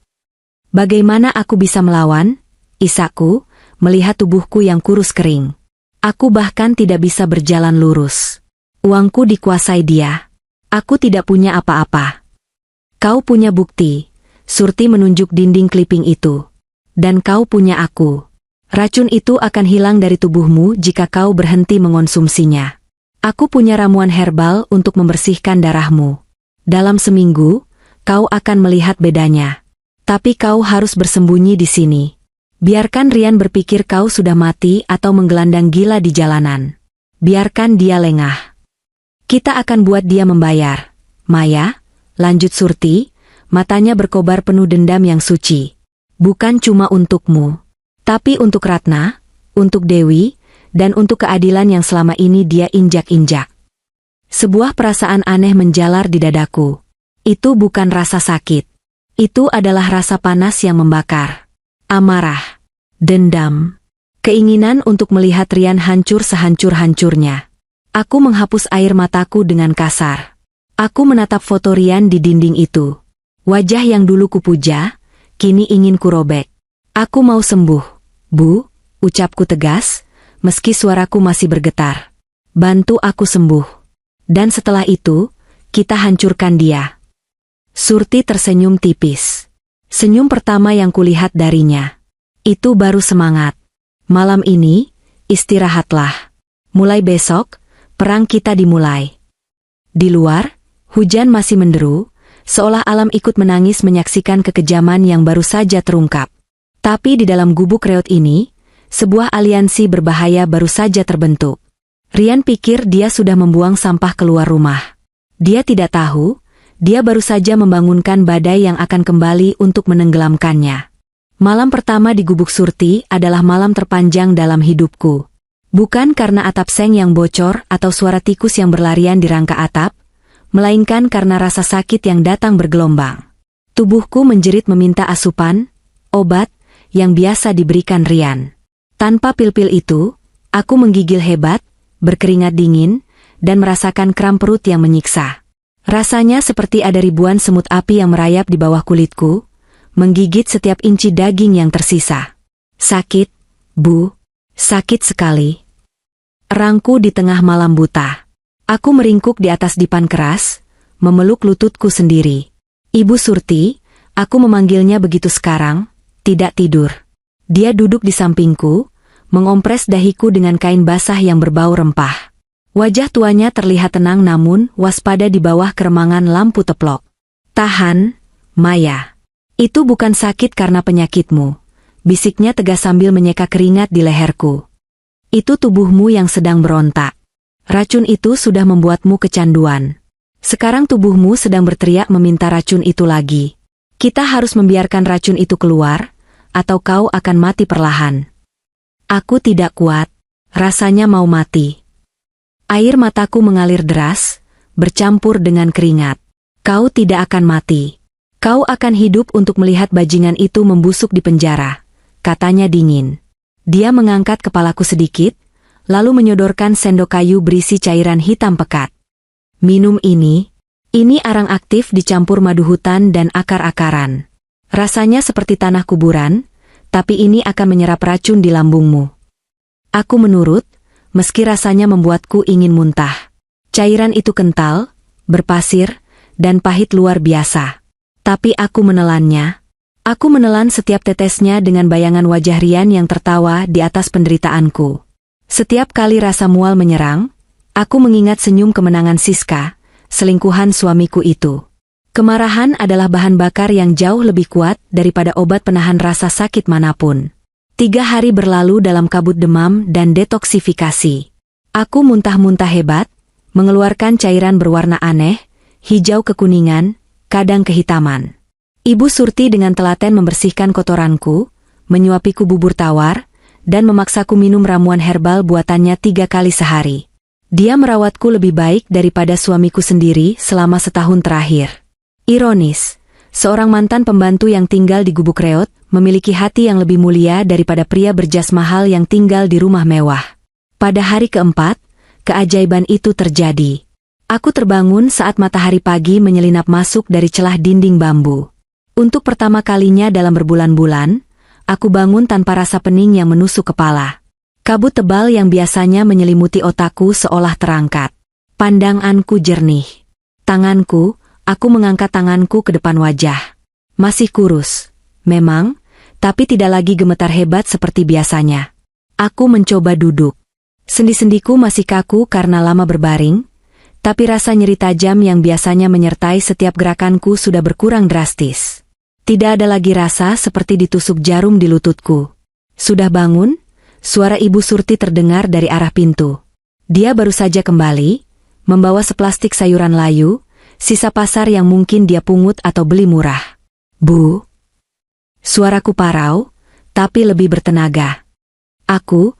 Bagaimana aku bisa melawan? Isakku, melihat tubuhku yang kurus kering. Aku bahkan tidak bisa berjalan lurus. Uangku dikuasai dia. Aku tidak punya apa-apa. Kau punya bukti. Surti menunjuk dinding clipping itu. Dan kau punya aku. Racun itu akan hilang dari tubuhmu jika kau berhenti mengonsumsinya. Aku punya ramuan herbal untuk membersihkan darahmu. Dalam seminggu, kau akan melihat bedanya. Tapi kau harus bersembunyi di sini. Biarkan Rian berpikir kau sudah mati atau menggelandang gila di jalanan. Biarkan dia lengah. Kita akan buat dia membayar. Maya, lanjut Surti, matanya berkobar penuh dendam yang suci. Bukan cuma untukmu, tapi untuk Ratna, untuk Dewi, dan untuk keadilan yang selama ini dia injak-injak. Sebuah perasaan aneh menjalar di dadaku. Itu bukan rasa sakit. Itu adalah rasa panas yang membakar. Amarah. Dendam. Keinginan untuk melihat Rian hancur sehancur-hancurnya. Aku menghapus air mataku dengan kasar. Aku menatap foto Rian di dinding itu. Wajah yang dulu kupuja, kini ingin kurobek. Aku mau sembuh, Bu, ucapku tegas, meski suaraku masih bergetar. Bantu aku sembuh. Dan setelah itu, kita hancurkan dia. Surti tersenyum tipis. Senyum pertama yang kulihat darinya. Itu baru semangat. Malam ini, istirahatlah. Mulai besok, perang kita dimulai. Di luar, hujan masih menderu, seolah alam ikut menangis menyaksikan kekejaman yang baru saja terungkap. Tapi di dalam gubuk reot ini, sebuah aliansi berbahaya baru saja terbentuk. Rian pikir dia sudah membuang sampah keluar rumah. Dia tidak tahu, dia baru saja membangunkan badai yang akan kembali untuk menenggelamkannya. Malam pertama di gubuk Surti adalah malam terpanjang dalam hidupku. Bukan karena atap seng yang bocor atau suara tikus yang berlarian di rangka atap, melainkan karena rasa sakit yang datang bergelombang. Tubuhku menjerit meminta asupan, obat, yang biasa diberikan Rian. Tanpa pil-pil itu, aku menggigil hebat, berkeringat dingin, dan merasakan kram perut yang menyiksa. Rasanya seperti ada ribuan semut api yang merayap di bawah kulitku, menggigit setiap inci daging yang tersisa. Sakit, Bu, sakit sekali. Erangku di tengah malam buta. Aku meringkuk di atas dipan keras, memeluk lututku sendiri. Ibu Surti, aku memanggilnya begitu sekarang, tidak tidur. Dia duduk di sampingku, mengompres dahiku dengan kain basah yang berbau rempah. Wajah tuanya terlihat tenang namun waspada di bawah keremangan lampu teplok. Tahan, Maya. Itu bukan sakit karena penyakitmu, bisiknya tegas sambil menyeka keringat di leherku. Itu tubuhmu yang sedang berontak. Racun itu sudah membuatmu kecanduan. Sekarang tubuhmu sedang berteriak meminta racun itu lagi. Kita harus membiarkan racun itu keluar, atau kau akan mati perlahan. Aku tidak kuat, rasanya mau mati. Air mataku mengalir deras, bercampur dengan keringat. Kau tidak akan mati. Kau akan hidup untuk melihat bajingan itu membusuk di penjara, katanya dingin. Dia mengangkat kepalaku sedikit, lalu menyodorkan sendok kayu berisi cairan hitam pekat. Minum ini arang aktif dicampur madu hutan dan akar-akaran. Rasanya seperti tanah kuburan, tapi ini akan menyerap racun di lambungmu. Aku menurut, meski rasanya membuatku ingin muntah. Cairan itu kental, berpasir, dan pahit luar biasa. Tapi aku menelannya. Aku menelan setiap tetesnya dengan bayangan wajah Rian yang tertawa di atas penderitaanku. Setiap kali rasa mual menyerang, aku mengingat senyum kemenangan Siska, selingkuhan suamiku itu. Kemarahan adalah bahan bakar yang jauh lebih kuat daripada obat penahan rasa sakit manapun. 3 hari berlalu dalam kabut demam dan detoksifikasi. Aku muntah-muntah hebat, mengeluarkan cairan berwarna aneh, hijau kekuningan, kadang kehitaman. Ibu Surti dengan telaten membersihkan kotoranku, menyuapiku bubur tawar, dan memaksaku minum ramuan herbal buatannya 3 kali sehari. Dia merawatku lebih baik daripada suamiku sendiri selama setahun terakhir. Ironis, seorang mantan pembantu yang tinggal di gubuk reot memiliki hati yang lebih mulia daripada pria berjas mahal yang tinggal di rumah mewah. Pada hari keempat, keajaiban itu terjadi. Aku terbangun saat matahari pagi menyelinap masuk dari celah dinding bambu. Untuk pertama kalinya dalam berbulan-bulan, aku bangun tanpa rasa pening yang menusuk kepala. Kabut tebal yang biasanya menyelimuti otakku seolah terangkat. Pandanganku jernih. Aku mengangkat tanganku ke depan wajah. Masih kurus, memang, tapi tidak lagi gemetar hebat seperti biasanya. Aku mencoba duduk. Sendi-sendiku masih kaku karena lama berbaring, tapi rasa nyeri tajam yang biasanya menyertai setiap gerakanku sudah berkurang drastis. Tidak ada lagi rasa seperti ditusuk jarum di lututku. Sudah bangun? Suara Ibu Surti terdengar dari arah pintu. Dia baru saja kembali, membawa seplastik sayuran layu, sisa pasar yang mungkin dia pungut atau beli murah. Bu? Suaraku parau, tapi lebih bertenaga. Aku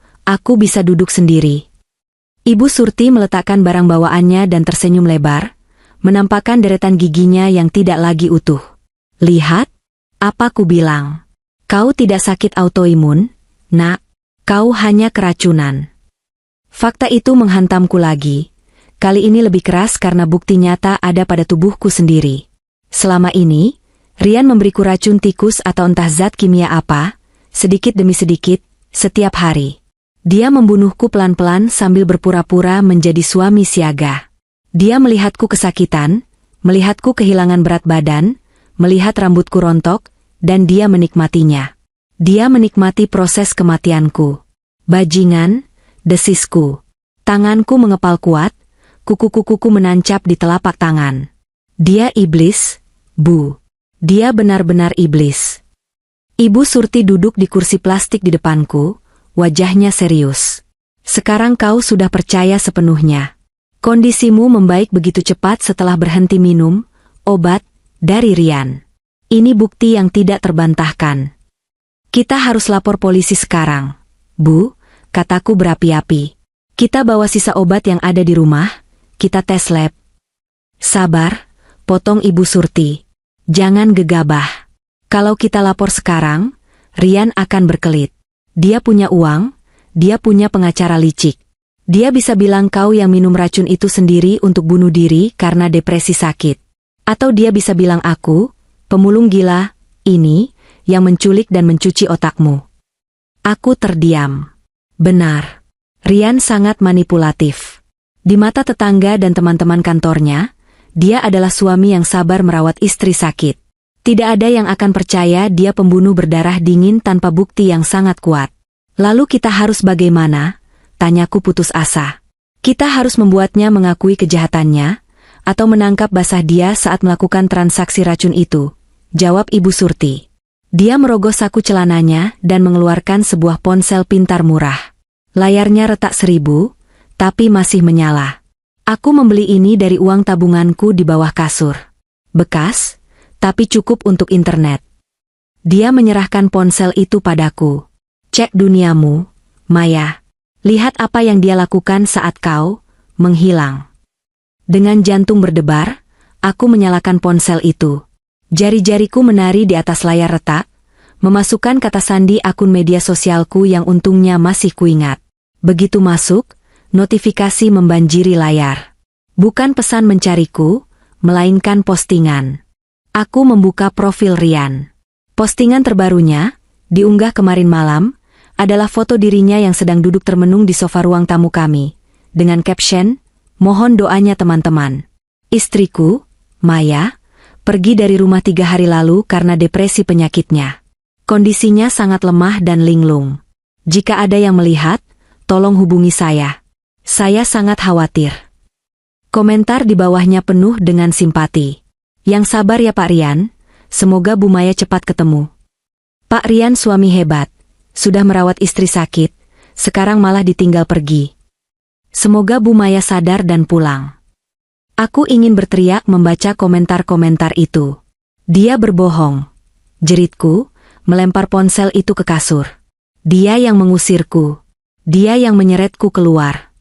bisa duduk sendiri. Ibu Surti meletakkan barang bawaannya dan tersenyum lebar, menampakkan deretan giginya yang tidak lagi utuh. Lihat, apa ku bilang? Kau tidak sakit autoimun, nak. Kau hanya keracunan. Fakta itu menghantamku lagi. Kali ini lebih keras karena bukti nyata ada pada tubuhku sendiri. Selama ini, Rian memberiku racun tikus atau entah zat kimia apa, sedikit demi sedikit, setiap hari. Dia membunuhku pelan-pelan sambil berpura-pura menjadi suami siaga. Dia melihatku kesakitan, melihatku kehilangan berat badan, melihat rambutku rontok, dan dia menikmatinya. Dia menikmati proses kematianku. Bajingan, desisku. Tanganku mengepal kuat, kuku-kukuku menancap di telapak tangan. Dia iblis, Bu. Dia benar-benar iblis. Ibu Surti duduk di kursi plastik di depanku, wajahnya serius. Sekarang kau sudah percaya sepenuhnya. Kondisimu membaik begitu cepat setelah berhenti minum obat dari Rian. Ini bukti yang tidak terbantahkan. Kita harus lapor polisi sekarang. Bu, kataku berapi-api. Kita bawa sisa obat yang ada di rumah, kita tes lab. Sabar, potong Ibu Surti. Jangan gegabah. Kalau kita lapor sekarang, Rian akan berkelit. Dia punya uang, dia punya pengacara licik. Dia bisa bilang kau yang minum racun itu sendiri untuk bunuh diri karena depresi sakit. Atau dia bisa bilang aku, pemulung gila, ini, yang menculik dan mencuci otakmu. Aku terdiam. Benar. Rian sangat manipulatif. Di mata tetangga dan teman-teman kantornya, dia adalah suami yang sabar merawat istri sakit. Tidak ada yang akan percaya dia pembunuh berdarah dingin tanpa bukti yang sangat kuat. Lalu kita harus bagaimana? Tanyaku putus asa. Kita harus membuatnya mengakui kejahatannya, atau menangkap basah dia saat melakukan transaksi racun itu, jawab Ibu Surti. Dia merogoh saku celananya dan mengeluarkan sebuah ponsel pintar murah. Layarnya retak 1000, tapi masih menyala. Aku membeli ini dari uang tabunganku di bawah kasur. Bekas, tapi cukup untuk internet. Dia menyerahkan ponsel itu padaku. Cek duniamu, Maya. Lihat apa yang dia lakukan saat kau menghilang. Dengan jantung berdebar, aku menyalakan ponsel itu. Jari-jariku menari di atas layar retak, memasukkan kata sandi akun media sosialku yang untungnya masih kuingat. Begitu masuk, notifikasi membanjiri layar. Bukan pesan mencariku, melainkan postingan. Aku membuka profil Rian. Postingan terbarunya, diunggah kemarin malam, adalah foto dirinya yang sedang duduk termenung di sofa ruang tamu kami, dengan caption, Mohon doanya teman-teman. Istriku, Maya, pergi dari rumah 3 hari lalu karena depresi penyakitnya. Kondisinya sangat lemah dan linglung. Jika ada yang melihat, tolong hubungi saya. Saya sangat khawatir. Komentar di bawahnya penuh dengan simpati. Yang sabar ya Pak Rian, semoga Bu Maya cepat ketemu. Pak Rian suami hebat, sudah merawat istri sakit, sekarang malah ditinggal pergi. Semoga Bu Maya sadar dan pulang. Aku ingin berteriak membaca komentar-komentar itu. Dia berbohong. Jeritku, melempar ponsel itu ke kasur. Dia yang mengusirku. Dia yang menyeretku keluar.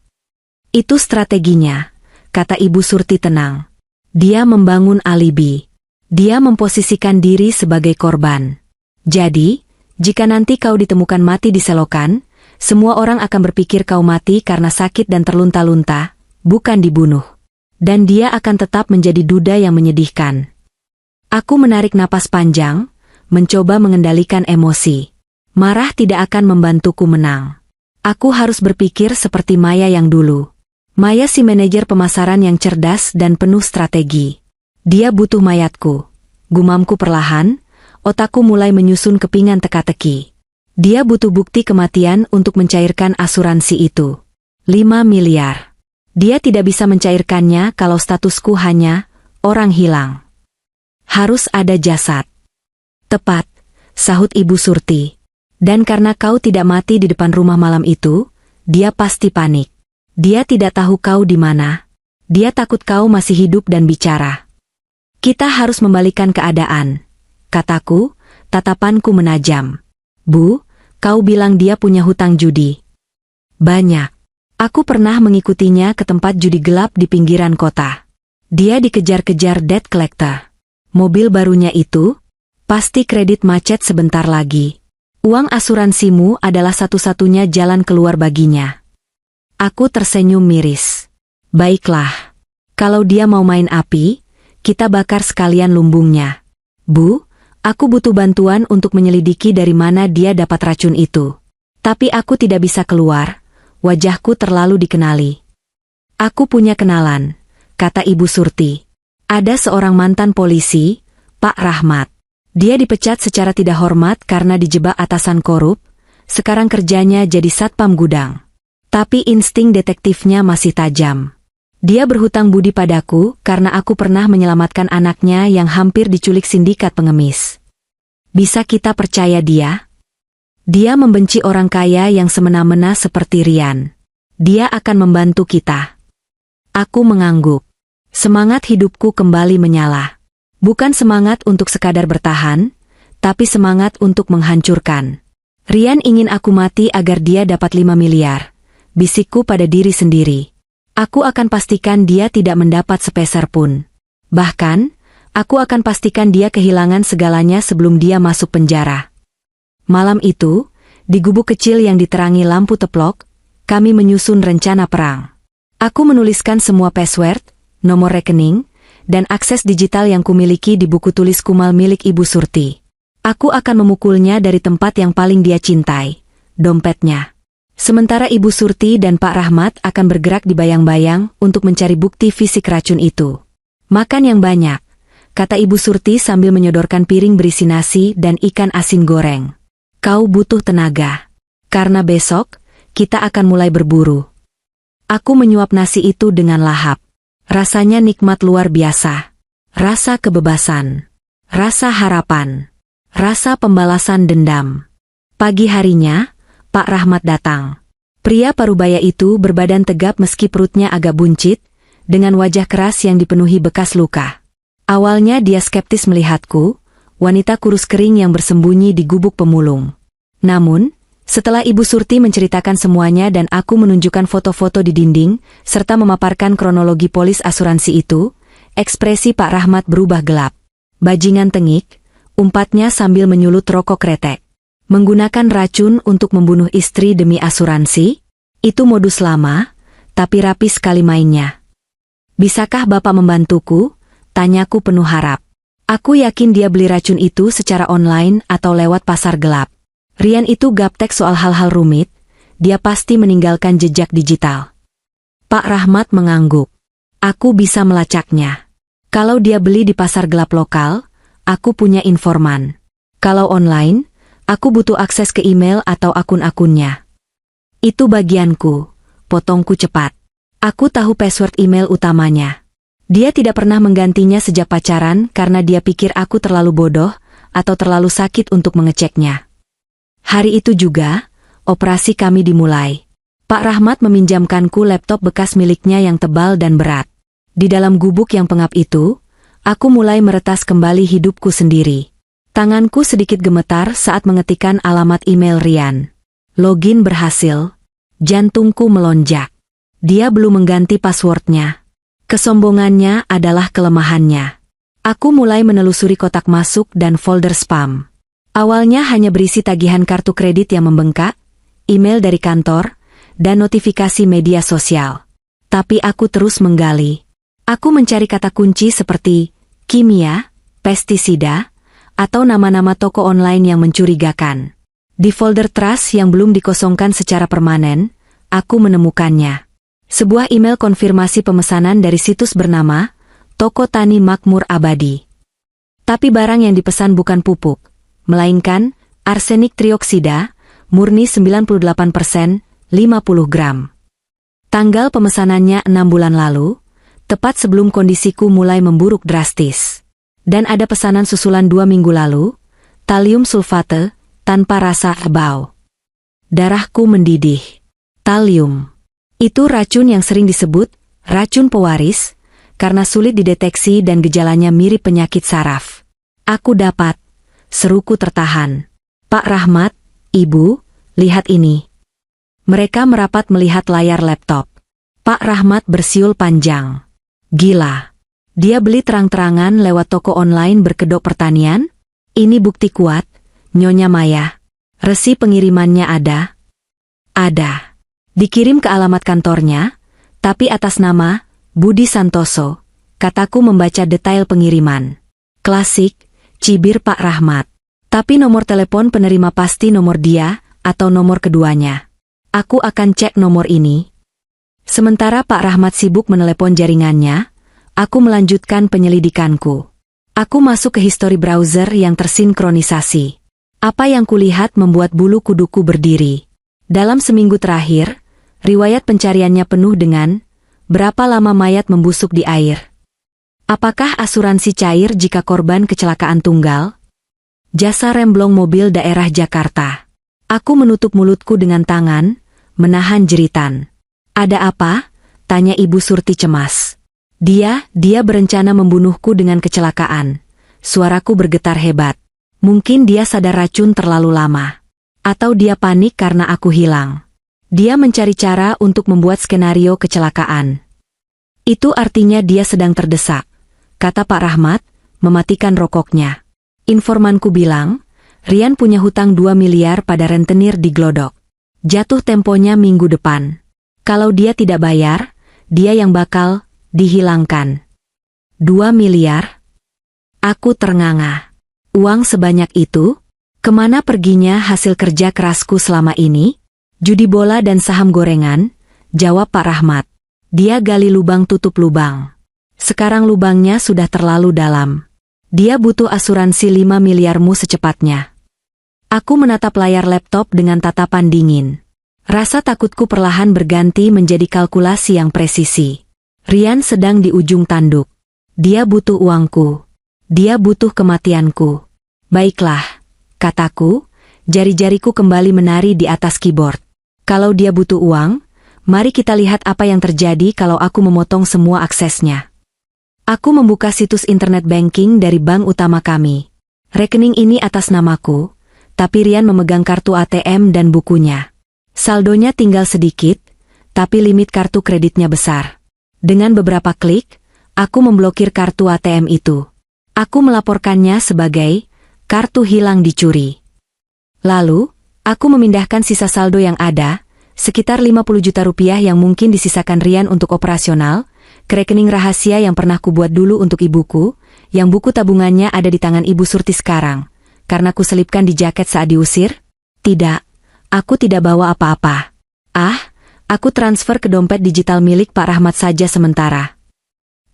Itu strateginya, kata Ibu Surti tenang. Dia membangun alibi. Dia memposisikan diri sebagai korban. Jadi, jika nanti kau ditemukan mati di selokan, semua orang akan berpikir kau mati karena sakit dan terlunta-lunta, bukan dibunuh. Dan dia akan tetap menjadi duda yang menyedihkan. Aku menarik napas panjang, mencoba mengendalikan emosi. Marah tidak akan membantuku menang. Aku harus berpikir seperti Maya yang dulu. Maya si manajer pemasaran yang cerdas dan penuh strategi. Dia butuh mayatku. Gumamku perlahan, otakku mulai menyusun kepingan teka-teki. Dia butuh bukti kematian untuk mencairkan asuransi itu. 5 miliar. Dia tidak bisa mencairkannya kalau statusku hanya orang hilang. Harus ada jasad. Tepat, sahut Ibu Surti. Dan karena kau tidak mati di depan rumah malam itu, dia pasti panik. Dia tidak tahu kau di mana. Dia takut kau masih hidup dan bicara. Kita harus membalikan keadaan, kataku, tatapanku menajam. Bu, kau bilang dia punya hutang judi. Banyak. Aku pernah mengikutinya ke tempat judi gelap di pinggiran kota. Dia dikejar-kejar debt collector. Mobil barunya itu, pasti kredit macet sebentar lagi. Uang asuransimu adalah satu-satunya jalan keluar baginya. Aku tersenyum miris. Baiklah. Kalau dia mau main api, kita bakar sekalian lumbungnya. Bu, aku butuh bantuan untuk menyelidiki dari mana dia dapat racun itu. Tapi aku tidak bisa keluar, wajahku terlalu dikenali. Aku punya kenalan, kata Ibu Surti. Ada seorang mantan polisi, Pak Rahmat. Dia dipecat secara tidak hormat karena dijebak atasan korup, sekarang kerjanya jadi satpam gudang. Tapi insting detektifnya masih tajam. Dia berhutang budi padaku karena aku pernah menyelamatkan anaknya yang hampir diculik sindikat pengemis. Bisa kita percaya dia? Dia membenci orang kaya yang semena-mena seperti Rian. Dia akan membantu kita. Aku mengangguk. Semangat hidupku kembali menyala. Bukan semangat untuk sekadar bertahan, tapi semangat untuk menghancurkan. Rian ingin aku mati agar dia dapat 5 miliar. Bisikku pada diri sendiri. Aku akan pastikan dia tidak mendapat sepeser pun. Bahkan, aku akan pastikan dia kehilangan segalanya sebelum dia masuk penjara. Malam itu, di gubuk kecil yang diterangi lampu teplok, kami menyusun rencana perang. Aku menuliskan semua password, nomor rekening, dan akses digital yang kumiliki di buku tulis kumal milik Ibu Surti. Aku akan memukulnya dari tempat yang paling dia cintai, dompetnya. Sementara Ibu Surti dan Pak Rahmat akan bergerak di bayang-bayang untuk mencari bukti fisik racun itu. Makan yang banyak, kata Ibu Surti sambil menyodorkan piring berisi nasi dan ikan asin goreng. Kau butuh tenaga. Karena besok, kita akan mulai berburu. Aku menyuap nasi itu dengan lahap. Rasanya nikmat luar biasa. Rasa kebebasan. Rasa harapan. Rasa pembalasan dendam. Pagi harinya, Pak Rahmat datang. Pria parubaya itu berbadan tegap meski perutnya agak buncit, dengan wajah keras yang dipenuhi bekas luka. Awalnya dia skeptis melihatku, wanita kurus kering yang bersembunyi di gubuk pemulung. Namun, setelah Ibu Surti menceritakan semuanya dan aku menunjukkan foto-foto di dinding, serta memaparkan kronologi polis asuransi itu, ekspresi Pak Rahmat berubah gelap. Bajingan tengik, umpatnya sambil menyulut rokok kretek. Menggunakan racun untuk membunuh istri demi asuransi? Itu modus lama, tapi rapi sekali mainnya. Bisakah Bapak membantuku? Tanyaku penuh harap. Aku yakin dia beli racun itu secara online atau lewat pasar gelap. Rian itu gaptek soal hal-hal rumit, dia pasti meninggalkan jejak digital. Pak Rahmat mengangguk. Aku bisa melacaknya. Kalau dia beli di pasar gelap lokal, aku punya informan. Kalau online, aku butuh akses ke email atau akun-akunnya. Itu bagianku, potongku cepat. Aku tahu password email utamanya. Dia tidak pernah menggantinya sejak pacaran karena dia pikir aku terlalu bodoh atau terlalu sakit untuk mengeceknya. Hari itu juga, operasi kami dimulai. Pak Rahmat meminjamkanku laptop bekas miliknya yang tebal dan berat. Di dalam gubuk yang pengap itu, aku mulai meretas kembali hidupku sendiri. Tanganku sedikit gemetar saat mengetikkan alamat email Rian. Login berhasil. Jantungku melonjak. Dia belum mengganti passwordnya. Kesombongannya adalah kelemahannya. Aku mulai menelusuri kotak masuk dan folder spam. Awalnya hanya berisi tagihan kartu kredit yang membengkak, email dari kantor, dan notifikasi media sosial. Tapi aku terus menggali. Aku mencari kata kunci seperti kimia, pestisida, atau nama-nama toko online yang mencurigakan. Di folder trust yang belum dikosongkan secara permanen, aku menemukannya. Sebuah email konfirmasi pemesanan dari situs bernama Toko Tani Makmur Abadi. Tapi barang yang dipesan bukan pupuk, melainkan arsenik trioksida, murni 98%, 50 gram. Tanggal pemesanannya 6 bulan lalu, tepat sebelum kondisiku mulai memburuk drastis. Dan ada pesanan susulan 2 minggu lalu, talium sulfate, tanpa rasa bau. Darahku mendidih. Talium. Itu racun yang sering disebut racun pewaris, karena sulit dideteksi dan gejalanya mirip penyakit saraf. Aku dapat. Seruku tertahan. Pak Rahmat, Ibu, lihat ini. Mereka merapat melihat layar laptop. Pak Rahmat bersiul panjang. Gila. Dia beli terang-terangan lewat toko online berkedok pertanian? Ini bukti kuat, Nyonya Maya. Resi pengirimannya ada? Ada. Dikirim ke alamat kantornya, tapi atas nama Budi Santoso. Kataku membaca detail pengiriman. Klasik, cibir Pak Rahmat. Tapi nomor telepon penerima pasti nomor dia atau nomor keduanya. Aku akan cek nomor ini. Sementara Pak Rahmat sibuk menelepon jaringannya, aku melanjutkan penyelidikanku. Aku masuk ke histori browser yang tersinkronisasi. Apa yang kulihat membuat bulu kuduku berdiri. Dalam seminggu terakhir, riwayat pencariannya penuh dengan berapa lama mayat membusuk di air. Apakah asuransi cair jika korban kecelakaan tunggal? Jasa remblong mobil daerah Jakarta. Aku menutup mulutku dengan tangan, menahan jeritan. Ada apa? Tanya Ibu Surti cemas. Dia berencana membunuhku dengan kecelakaan. Suaraku bergetar hebat. Mungkin dia sadar racun terlalu lama. Atau dia panik karena aku hilang. Dia mencari cara untuk membuat skenario kecelakaan. Itu artinya dia sedang terdesak, kata Pak Rahmat, mematikan rokoknya. Informanku bilang, Rian punya hutang 2 miliar pada rentenir di Glodok. Jatuh temponya minggu depan. Kalau dia tidak bayar, dia yang bakal dihilangkan. 2 miliar? Aku ternganga. Uang sebanyak itu? Kemana perginya hasil kerja kerasku selama ini? Judi bola dan saham gorengan, jawab Pak Rahmat. Dia gali lubang tutup lubang. Sekarang lubangnya sudah terlalu dalam. Dia butuh asuransi 5 miliarmu secepatnya. Aku menatap layar laptop dengan tatapan dingin. Rasa takutku perlahan berganti menjadi kalkulasi yang presisi. Rian sedang di ujung tanduk. Dia butuh uangku. Dia butuh kematianku. Baiklah, kataku, jari-jariku kembali menari di atas keyboard. Kalau dia butuh uang, mari kita lihat apa yang terjadi kalau aku memotong semua aksesnya. Aku membuka situs internet banking dari bank utama kami. Rekening ini atas namaku, tapi Rian memegang kartu ATM dan bukunya. Saldonya tinggal sedikit, tapi limit kartu kreditnya besar. Dengan beberapa klik, aku memblokir kartu ATM itu. Aku melaporkannya sebagai kartu hilang dicuri. Lalu, aku memindahkan sisa saldo yang ada, sekitar 50 juta rupiah yang mungkin disisakan Rian untuk operasional, ke rekening rahasia yang pernah kubuat dulu untuk ibuku, yang buku tabungannya ada di tangan Ibu Surti sekarang. Karena kuselipkan di jaket saat diusir? Tidak, aku tidak bawa apa-apa. Aku transfer ke dompet digital milik Pak Rahmat saja sementara.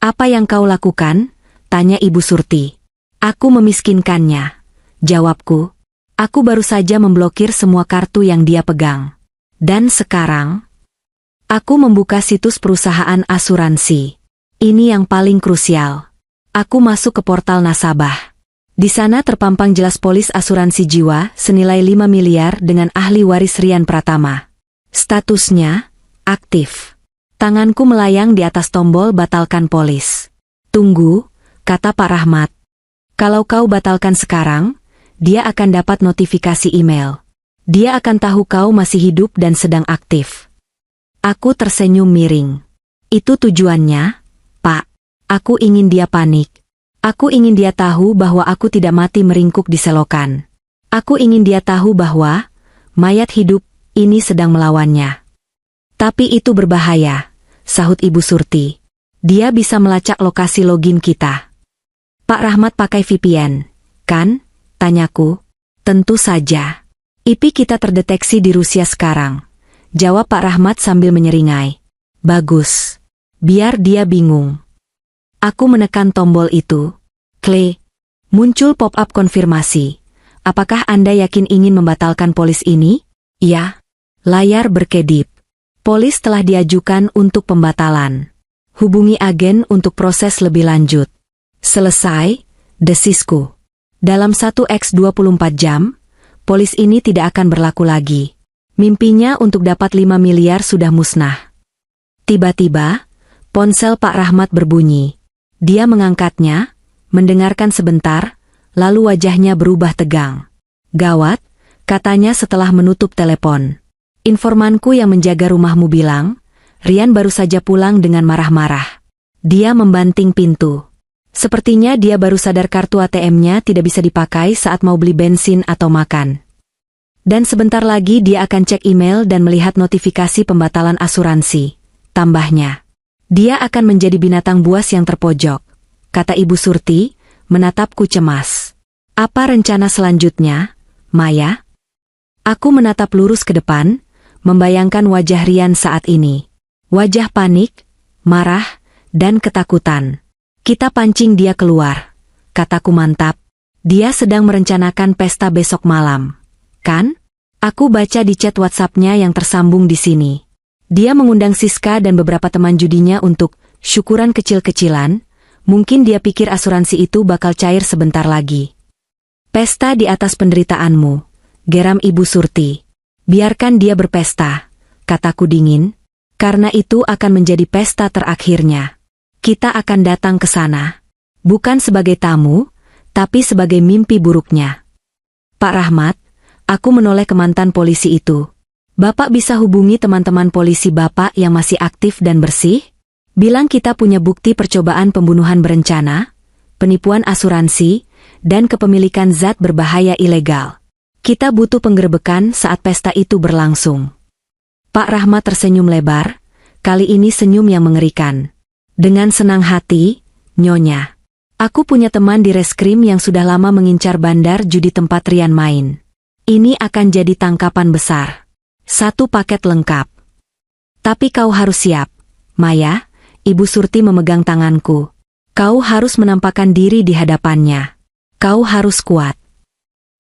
Apa yang kau lakukan? Tanya Ibu Surti. Aku memiskinkannya. Jawabku. Aku baru saja memblokir semua kartu yang dia pegang. Dan sekarang, aku membuka situs perusahaan asuransi. Ini yang paling krusial. Aku masuk ke portal nasabah. Di sana terpampang jelas polis asuransi jiwa senilai 5 miliar dengan ahli waris Rian Pratama. Statusnya, aktif. Tanganku melayang di atas tombol batalkan polis. Tunggu, kata Pak Rahmat. Kalau kau batalkan sekarang, dia akan dapat notifikasi email. Dia akan tahu kau masih hidup dan sedang aktif. Aku tersenyum miring. Itu tujuannya, Pak. Aku ingin dia panik. Aku ingin dia tahu bahwa aku tidak mati meringkuk di selokan. Aku ingin dia tahu bahwa mayat hidup ini sedang melawannya. Tapi itu berbahaya, sahut Ibu Surti. Dia bisa melacak lokasi login kita. Pak Rahmat pakai VPN, kan? Tanyaku. Tentu saja. IP kita terdeteksi di Rusia sekarang. Jawab Pak Rahmat sambil menyeringai. Bagus. Biar dia bingung. Aku menekan tombol itu. Klik. Muncul pop-up konfirmasi. Apakah Anda yakin ingin membatalkan polis ini? Ya. Layar berkedip. Polis telah diajukan untuk pembatalan. Hubungi agen untuk proses lebih lanjut. Selesai, desisku. Dalam 1x24 jam, polis ini tidak akan berlaku lagi. Mimpinya untuk dapat 5 miliar sudah musnah. Tiba-tiba, ponsel Pak Rahmat berbunyi. Dia mengangkatnya, mendengarkan sebentar, lalu wajahnya berubah tegang. Gawat, katanya setelah menutup telepon. Informanku yang menjaga rumahmu bilang, Rian baru saja pulang dengan marah-marah. Dia membanting pintu. Sepertinya dia baru sadar kartu ATM-nya tidak bisa dipakai saat mau beli bensin atau makan. Dan sebentar lagi dia akan cek email dan melihat notifikasi pembatalan asuransi. Tambahnya, dia akan menjadi binatang buas yang terpojok, kata Ibu Surti, menatapku cemas. Apa rencana selanjutnya, Maya? Aku menatap lurus ke depan, membayangkan wajah Rian saat ini. Wajah panik, marah, dan ketakutan. Kita pancing dia keluar. Kataku mantap. Dia sedang merencanakan pesta besok malam. Kan? Aku baca di chat WhatsApp-nya yang tersambung di sini. Dia mengundang Siska dan beberapa teman judinya untuk syukuran kecil-kecilan. Mungkin dia pikir asuransi itu bakal cair sebentar lagi. Pesta di atas penderitaanmu, geram Ibu Surti. Biarkan dia berpesta, kataku dingin, karena itu akan menjadi pesta terakhirnya. Kita akan datang ke sana, bukan sebagai tamu, tapi sebagai mimpi buruknya. Pak Rahmat, aku menoleh ke mantan polisi itu. Bapak bisa hubungi teman-teman polisi Bapak yang masih aktif dan bersih? Bilang kita punya bukti percobaan pembunuhan berencana, penipuan asuransi, dan kepemilikan zat berbahaya ilegal. Kita butuh penggerebekan saat pesta itu berlangsung. Pak Rahmat tersenyum lebar, kali ini senyum yang mengerikan. Dengan senang hati, Nyonya. Aku punya teman di reskrim yang sudah lama mengincar bandar judi tempat Rian main. Ini akan jadi tangkapan besar. 1 paket lengkap. Tapi kau harus siap, Maya. Ibu Surti memegang tanganku. Kau harus menampakkan diri di hadapannya. Kau harus kuat.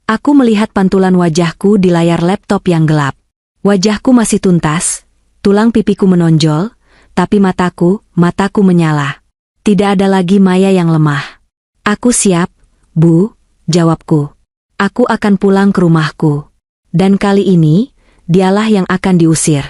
Aku melihat pantulan wajahku di layar laptop yang gelap. Wajahku masih tuntas, tulang pipiku menonjol, tapi mataku menyala. Tidak ada lagi Maya yang lemah. Aku siap, Bu, jawabku. Aku akan pulang ke rumahku. Dan kali ini, dialah yang akan diusir.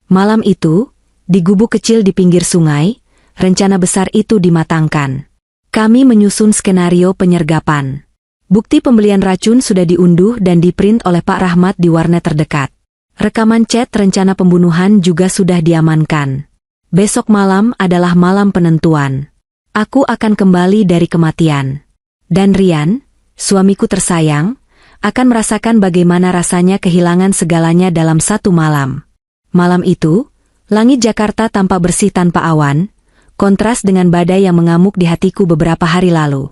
Malam itu, di gubuk kecil di pinggir sungai, rencana besar itu dimatangkan. Kami menyusun skenario penyergapan. Bukti pembelian racun sudah diunduh dan diprint oleh Pak Rahmat di warnet terdekat. Rekaman chat rencana pembunuhan juga sudah diamankan. Besok malam adalah malam penentuan. Aku akan kembali dari kematian. Dan Rian, suamiku tersayang, akan merasakan bagaimana rasanya kehilangan segalanya dalam 1 malam. Malam itu, langit Jakarta tampak bersih tanpa awan, kontras dengan badai yang mengamuk di hatiku beberapa hari lalu.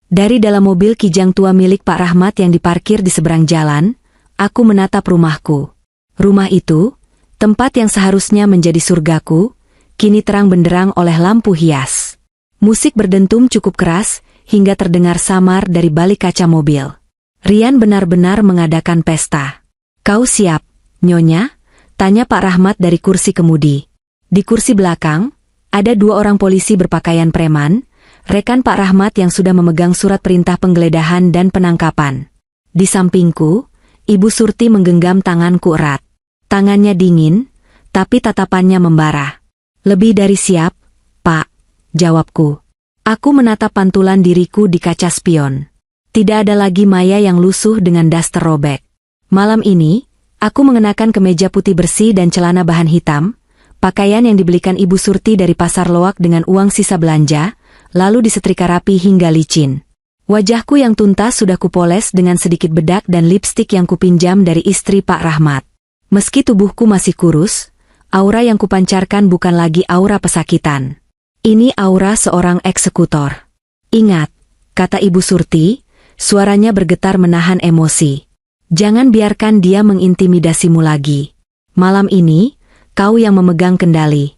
Dari dalam mobil kijang tua milik Pak Rahmat yang diparkir di seberang jalan, aku menatap rumahku. Rumah itu, Tempat yang seharusnya menjadi surgaku, kini terang benderang oleh lampu hias. Musik berdentum cukup keras, hingga terdengar samar dari balik kaca mobil. Rian benar-benar mengadakan pesta. "Kau siap, Nyonya?" tanya Pak Rahmat dari kursi kemudi. Di kursi belakang, ada 2 orang polisi berpakaian preman, rekan Pak Rahmat yang sudah memegang surat perintah penggeledahan dan penangkapan. Di sampingku, Ibu Surti menggenggam tanganku erat. Tangannya dingin, tapi tatapannya membara. "Lebih dari siap, Pak," jawabku. Aku menatap pantulan diriku di kaca spion. Tidak ada lagi maya yang lusuh dengan daster robek. Malam ini, aku mengenakan kemeja putih bersih dan celana bahan hitam, pakaian yang dibelikan Ibu Surti dari pasar loak dengan uang sisa belanja, lalu disetrika rapi hingga licin. Wajahku yang tuntas sudah kupoles dengan sedikit bedak dan lipstik yang kupinjam dari istri Pak Rahmat. Meski tubuhku masih kurus, aura yang kupancarkan bukan lagi aura pesakitan. Ini aura seorang eksekutor. "Ingat," kata Ibu Surti, suaranya bergetar menahan emosi. "Jangan biarkan dia mengintimidasimu lagi. Malam ini, kau yang memegang kendali."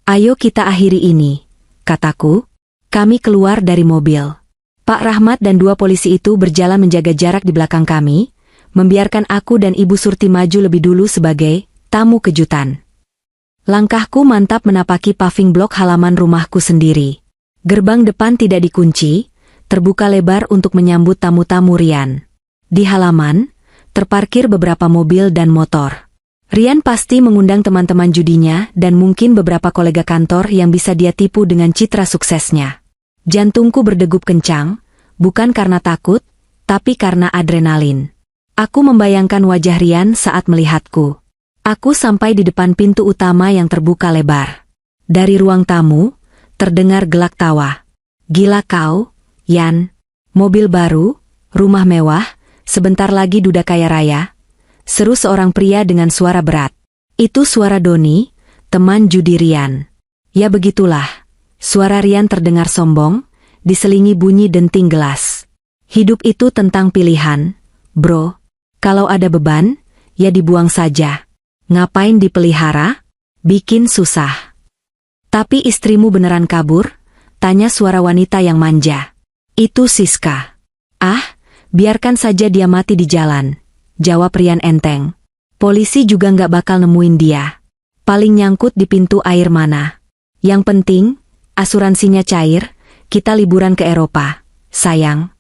"Ayo kita akhiri ini," kataku. Kami keluar dari mobil. Pak Rahmat dan 2 polisi itu berjalan menjaga jarak di belakang kami, membiarkan aku dan Ibu Surti maju lebih dulu sebagai tamu kejutan. Langkahku mantap menapaki paving blok halaman rumahku sendiri. Gerbang depan tidak dikunci, terbuka lebar untuk menyambut tamu-tamu Rian. Di halaman, terparkir beberapa mobil dan motor. Rian pasti mengundang teman-teman judinya dan mungkin beberapa kolega kantor yang bisa dia tipu dengan citra suksesnya. Jantungku berdegup kencang, bukan karena takut, tapi karena adrenalin. Aku membayangkan wajah Rian saat melihatku. Aku sampai di depan pintu utama yang terbuka lebar. Dari ruang tamu, terdengar gelak tawa. "Gila kau, Yan. Mobil baru, rumah mewah, sebentar lagi duda kaya raya," seru seorang pria dengan suara berat. Itu suara Doni, teman judi Rian. Ya begitulah, suara Rian terdengar sombong, diselingi bunyi denting gelas. "Hidup itu tentang pilihan, bro. Kalau ada beban, ya dibuang saja. Ngapain dipelihara? Bikin susah." "Tapi istrimu beneran kabur?" tanya suara wanita yang manja. "Itu Siska." "Ah, biarkan saja dia mati di jalan," jawab Rian enteng. "Polisi juga nggak bakal nemuin dia. Paling nyangkut di pintu air mana. Yang penting, asuransinya cair, kita liburan ke Eropa, sayang."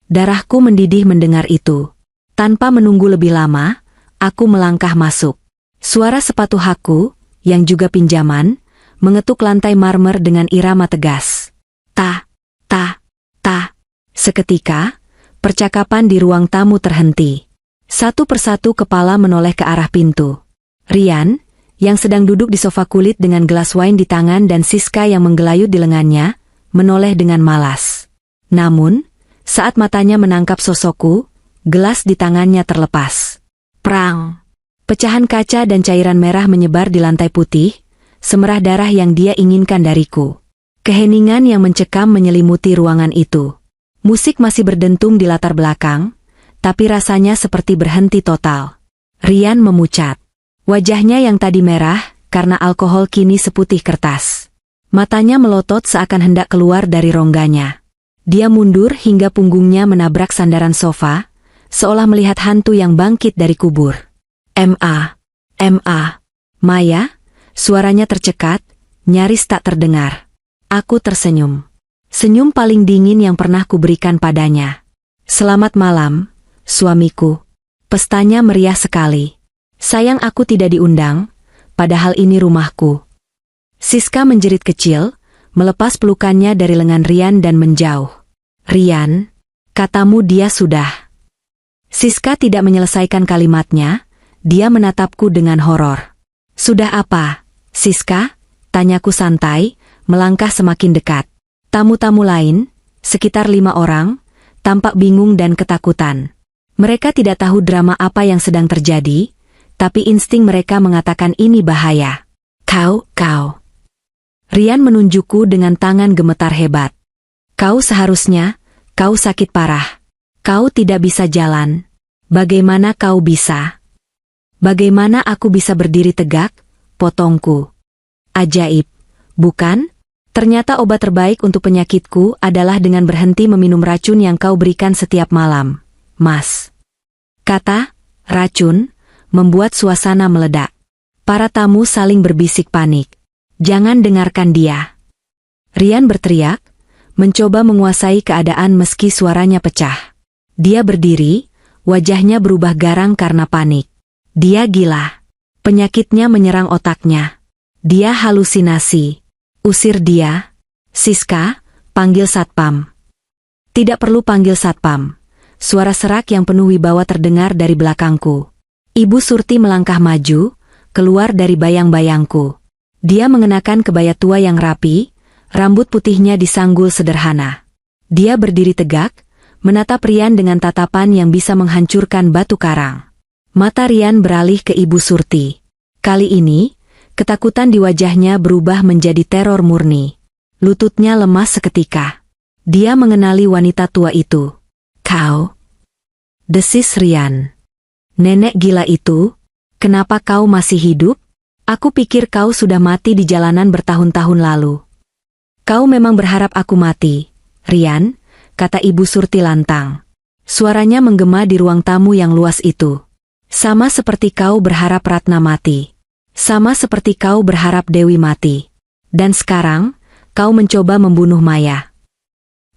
Darahku mendidih mendengar itu. Tanpa menunggu lebih lama, aku melangkah masuk. Suara sepatu haku, yang juga pinjaman, mengetuk lantai marmer dengan irama tegas. Ta, ta, ta. Seketika, percakapan di ruang tamu terhenti. Satu persatu kepala menoleh ke arah pintu. Rian, yang sedang duduk di sofa kulit dengan gelas wine di tangan dan Siska yang menggelayut di lengannya, menoleh dengan malas. Namun, saat matanya menangkap sosokku, gelas di tangannya terlepas. Prang! Pecahan kaca dan cairan merah menyebar di lantai putih, semerah darah yang dia inginkan dariku. Keheningan yang mencekam menyelimuti ruangan itu. Musik masih berdentum di latar belakang, tapi rasanya seperti berhenti total. Rian memucat. Wajahnya yang tadi merah, karena alkohol kini seputih kertas. Matanya melotot seakan hendak keluar dari rongganya. Dia mundur hingga punggungnya menabrak sandaran sofa, seolah melihat hantu yang bangkit dari kubur. "M.A. M.A. Maya?" Suaranya tercekat, nyaris tak terdengar. Aku tersenyum. Senyum paling dingin yang pernah kuberikan padanya. "Selamat malam, suamiku." Pestanya meriah sekali. Sayang aku tidak diundang, padahal ini rumahku. Siska menjerit kecil, melepas pelukannya dari lengan Rian dan menjauh. "Rian, katamu dia sudah..." Siska tidak menyelesaikan kalimatnya, dia menatapku dengan horor. "Sudah apa, Siska?" tanyaku santai, melangkah semakin dekat. Tamu-tamu lain, sekitar 5 orang, tampak bingung dan ketakutan. Mereka tidak tahu drama apa yang sedang terjadi, tapi insting mereka mengatakan ini bahaya. Kau. Rian menunjukku dengan tangan gemetar hebat. Kau sakit parah. Kau tidak bisa jalan. Bagaimana kau bisa? Bagaimana aku bisa berdiri tegak? Potongku. Ajaib, bukan? Ternyata obat terbaik untuk penyakitku adalah dengan berhenti meminum racun yang kau berikan setiap malam, Mas. Kata, racun, membuat suasana meledak. Para tamu saling berbisik panik. Jangan dengarkan dia. Rian berteriak, mencoba menguasai keadaan meski suaranya pecah. Dia berdiri, wajahnya berubah garang karena panik. Dia gila. Penyakitnya menyerang otaknya. Dia halusinasi. Usir dia. Siska, panggil satpam. Tidak perlu panggil satpam. Suara serak yang penuh wibawa terdengar dari belakangku. Ibu Surti melangkah maju, keluar dari bayang-bayangku. Dia mengenakan kebaya tua yang rapi, rambut putihnya disanggul sederhana. Dia berdiri tegak, menatap Rian dengan tatapan yang bisa menghancurkan batu karang. Mata Rian beralih ke Ibu Surti. Kali ini, ketakutan di wajahnya berubah menjadi teror murni. Lututnya lemas seketika. Dia mengenali wanita tua itu. Kau? Desis Rian. Nenek gila itu? Kenapa kau masih hidup? Aku pikir kau sudah mati di jalanan bertahun-tahun lalu. Kau memang berharap aku mati, Rian, kata Ibu Surti lantang. Suaranya menggema di ruang tamu yang luas itu. Sama seperti kau berharap Ratna mati. Sama seperti kau berharap Dewi mati. Dan sekarang, kau mencoba membunuh Maya.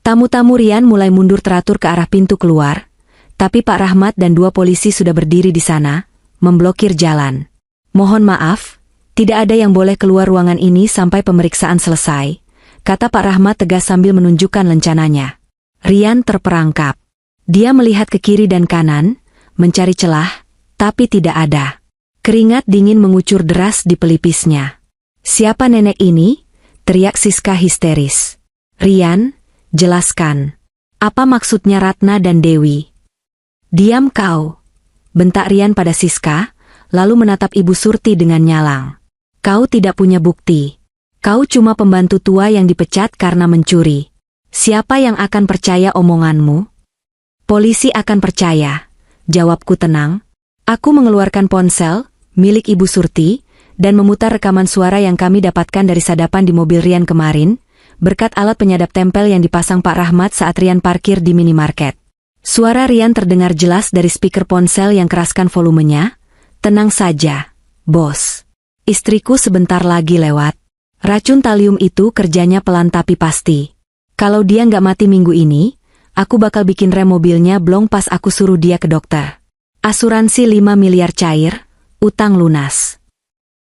Tamu-tamu Rian mulai mundur teratur ke arah pintu keluar, tapi Pak Rahmat dan 2 polisi sudah berdiri di sana, memblokir jalan. Mohon maaf, tidak ada yang boleh keluar ruangan ini sampai pemeriksaan selesai, kata Pak Rahmat tegas sambil menunjukkan lencananya. Rian terperangkap. Dia melihat ke kiri dan kanan, mencari celah, tapi tidak ada. Keringat dingin mengucur deras di pelipisnya. Siapa nenek ini? Teriak Siska histeris. Rian, jelaskan. Apa maksudnya Ratna dan Dewi? Diam kau, bentak Rian pada Siska, lalu menatap Ibu Surti dengan nyalang. Kau tidak punya bukti. Kau cuma pembantu tua yang dipecat karena mencuri. Siapa yang akan percaya omonganmu? Polisi akan percaya, jawabku tenang. Aku mengeluarkan ponsel, milik Ibu Surti, dan memutar rekaman suara yang kami dapatkan dari sadapan di mobil Rian kemarin, berkat alat penyadap tempel yang dipasang Pak Rahmat saat Rian parkir di minimarket. Suara Rian terdengar jelas dari speaker ponsel yang keraskan volumenya. Tenang saja, bos. Istriku sebentar lagi lewat. Racun talium itu kerjanya pelan tapi pasti. Kalau dia nggak mati minggu ini, aku bakal bikin rem mobilnya blong pas aku suruh dia ke dokter. Asuransi 5 miliar cair, utang lunas.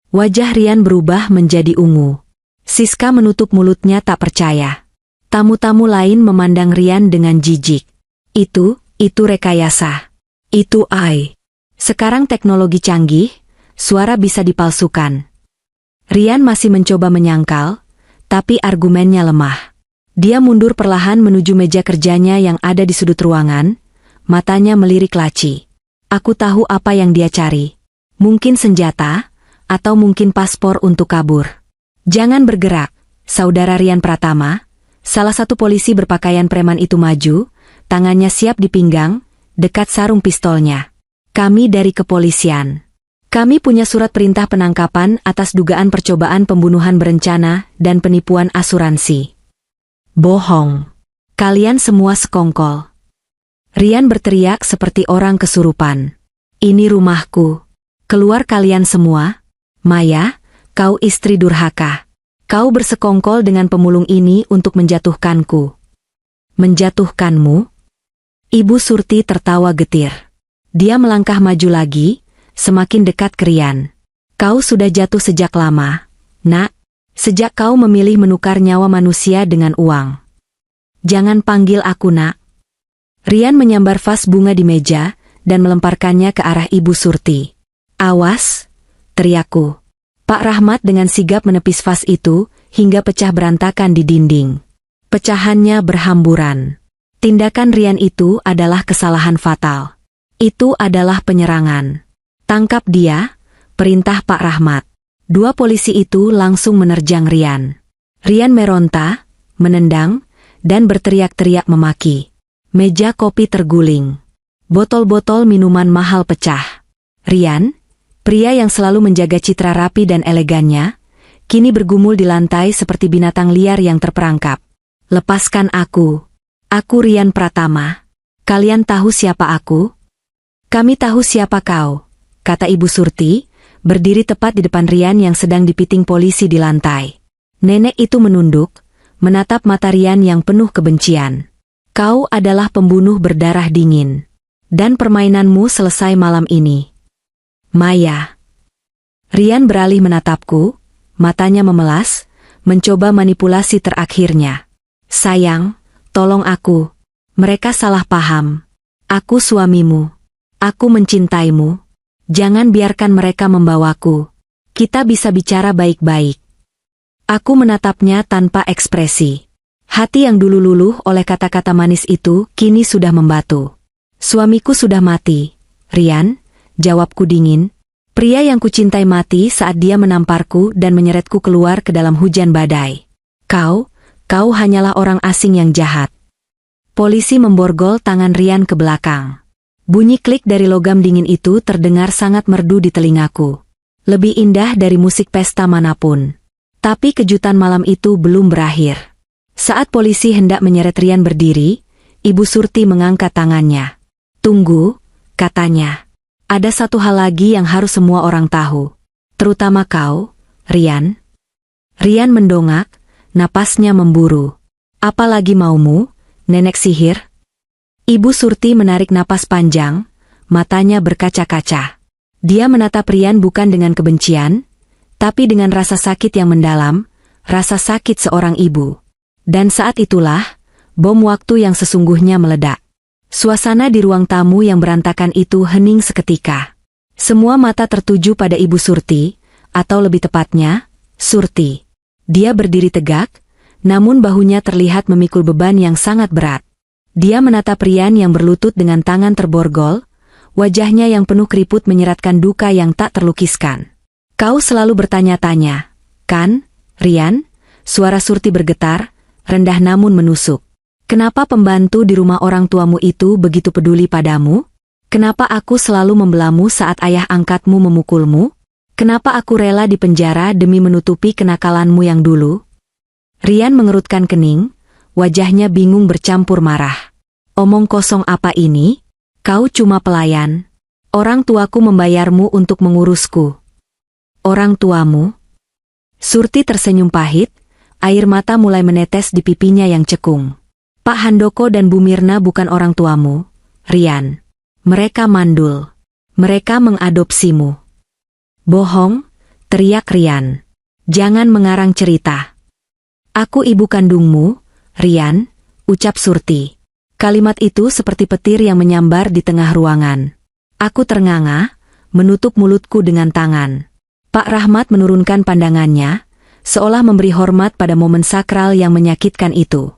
Wajah Rian berubah menjadi ungu. Siska menutup mulutnya tak percaya. Tamu-tamu lain memandang Rian dengan jijik. Itu rekayasa. Itu AI. Sekarang teknologi canggih, suara bisa dipalsukan. Rian masih mencoba menyangkal, tapi argumennya lemah. Dia mundur perlahan menuju meja kerjanya yang ada di sudut ruangan, matanya melirik laci. Aku tahu apa yang dia cari. Mungkin senjata, atau mungkin paspor untuk kabur. Jangan bergerak, Saudara Rian Pratama. Salah satu polisi berpakaian preman itu maju, tangannya siap di pinggang, dekat sarung pistolnya. Kami dari kepolisian. Kami punya surat perintah penangkapan atas dugaan percobaan pembunuhan berencana dan penipuan asuransi. Bohong. Kalian semua sekongkol. Rian berteriak seperti orang kesurupan. Ini rumahku. Keluar kalian semua. Maya, kau istri durhaka. Kau bersekongkol dengan pemulung ini untuk menjatuhkanku. Menjatuhkanmu? Ibu Surti tertawa getir. Dia melangkah maju lagi, semakin dekat ke Rian. Kau sudah jatuh sejak lama, nak. Sejak kau memilih menukar nyawa manusia dengan uang. Jangan panggil aku nak. Rian menyambar vas bunga di meja, dan melemparkannya ke arah Ibu Surti. Awas, teriakku. Pak Rahmat dengan sigap menepis vas itu, hingga pecah berantakan di dinding. Pecahannya berhamburan. Tindakan Rian itu adalah kesalahan fatal. Itu adalah penyerangan. Tangkap dia, perintah Pak Rahmat. 2 polisi itu langsung menerjang Rian. Rian meronta, menendang, dan berteriak-teriak memaki. Meja kopi terguling. Botol-botol minuman mahal pecah. Rian, Pria yang selalu menjaga citra rapi dan elegannya, kini bergumul di lantai seperti binatang liar yang terperangkap. Lepaskan aku. Aku Rian Pratama. Kalian tahu siapa aku? Kami tahu siapa kau, kata Ibu Surti, berdiri tepat di depan Rian yang sedang dipiting polisi di lantai. Nenek itu menunduk, menatap mata Rian yang penuh kebencian. Kau adalah pembunuh berdarah dingin. Dan permainanmu selesai malam ini. Maya. Rian beralih menatapku, matanya memelas, mencoba manipulasi terakhirnya. Sayang, tolong aku. Mereka salah paham. Aku suamimu. Aku mencintaimu. Jangan biarkan mereka membawaku. Kita bisa bicara baik-baik. Aku menatapnya tanpa ekspresi. Hati yang dulu luluh oleh kata-kata manis itu kini sudah membatu. Suamiku sudah mati, Rian, jawabku dingin. Pria yang kucintai mati saat dia menamparku dan menyeretku keluar ke dalam hujan badai. Kau hanyalah orang asing yang jahat. Polisi memborgol tangan Rian ke belakang. Bunyi klik dari logam dingin itu terdengar sangat merdu di telingaku. Lebih indah dari musik pesta manapun. Tapi kejutan malam itu belum berakhir. Saat polisi hendak menyeret Rian berdiri, Ibu Surti mengangkat tangannya. Tunggu, katanya. Ada satu hal lagi yang harus semua orang tahu. Terutama kau, Rian. Rian mendongak, napasnya memburu. Apalagi maumu, nenek sihir? Ibu Surti menarik napas panjang, matanya berkaca-kaca. Dia menatap Rian bukan dengan kebencian, tapi dengan rasa sakit yang mendalam, rasa sakit seorang ibu. Dan saat itulah, bom waktu yang sesungguhnya meledak. Suasana di ruang tamu yang berantakan itu hening seketika. Semua mata tertuju pada Ibu Surti, atau lebih tepatnya, Surti. Dia berdiri tegak, namun bahunya terlihat memikul beban yang sangat berat. Dia menatap Rian yang berlutut dengan tangan terborgol, wajahnya yang penuh keriput menyeratkan duka yang tak terlukiskan. Kau selalu bertanya-tanya, kan, Rian? Suara Surti bergetar, rendah namun menusuk. Kenapa pembantu di rumah orang tuamu itu begitu peduli padamu? Kenapa aku selalu membelamu saat ayah angkatmu memukulmu? Kenapa aku rela di penjara demi menutupi kenakalanmu yang dulu? Rian mengerutkan kening, wajahnya bingung bercampur marah. Omong kosong apa ini? Kau cuma pelayan. Orang tuaku membayarmu untuk mengurusku. Orang tuamu? Surti tersenyum pahit, air mata mulai menetes di pipinya yang cekung. Pak Handoko dan Bu Mirna bukan orang tuamu, Rian. Mereka mandul. Mereka mengadopsimu. Bohong, teriak Rian. Jangan mengarang cerita. Aku ibu kandungmu, Rian, ucap Surti. Kalimat itu seperti petir yang menyambar di tengah ruangan. Aku ternganga, menutup mulutku dengan tangan. Pak Rahmat menurunkan pandangannya, seolah memberi hormat pada momen sakral yang menyakitkan itu.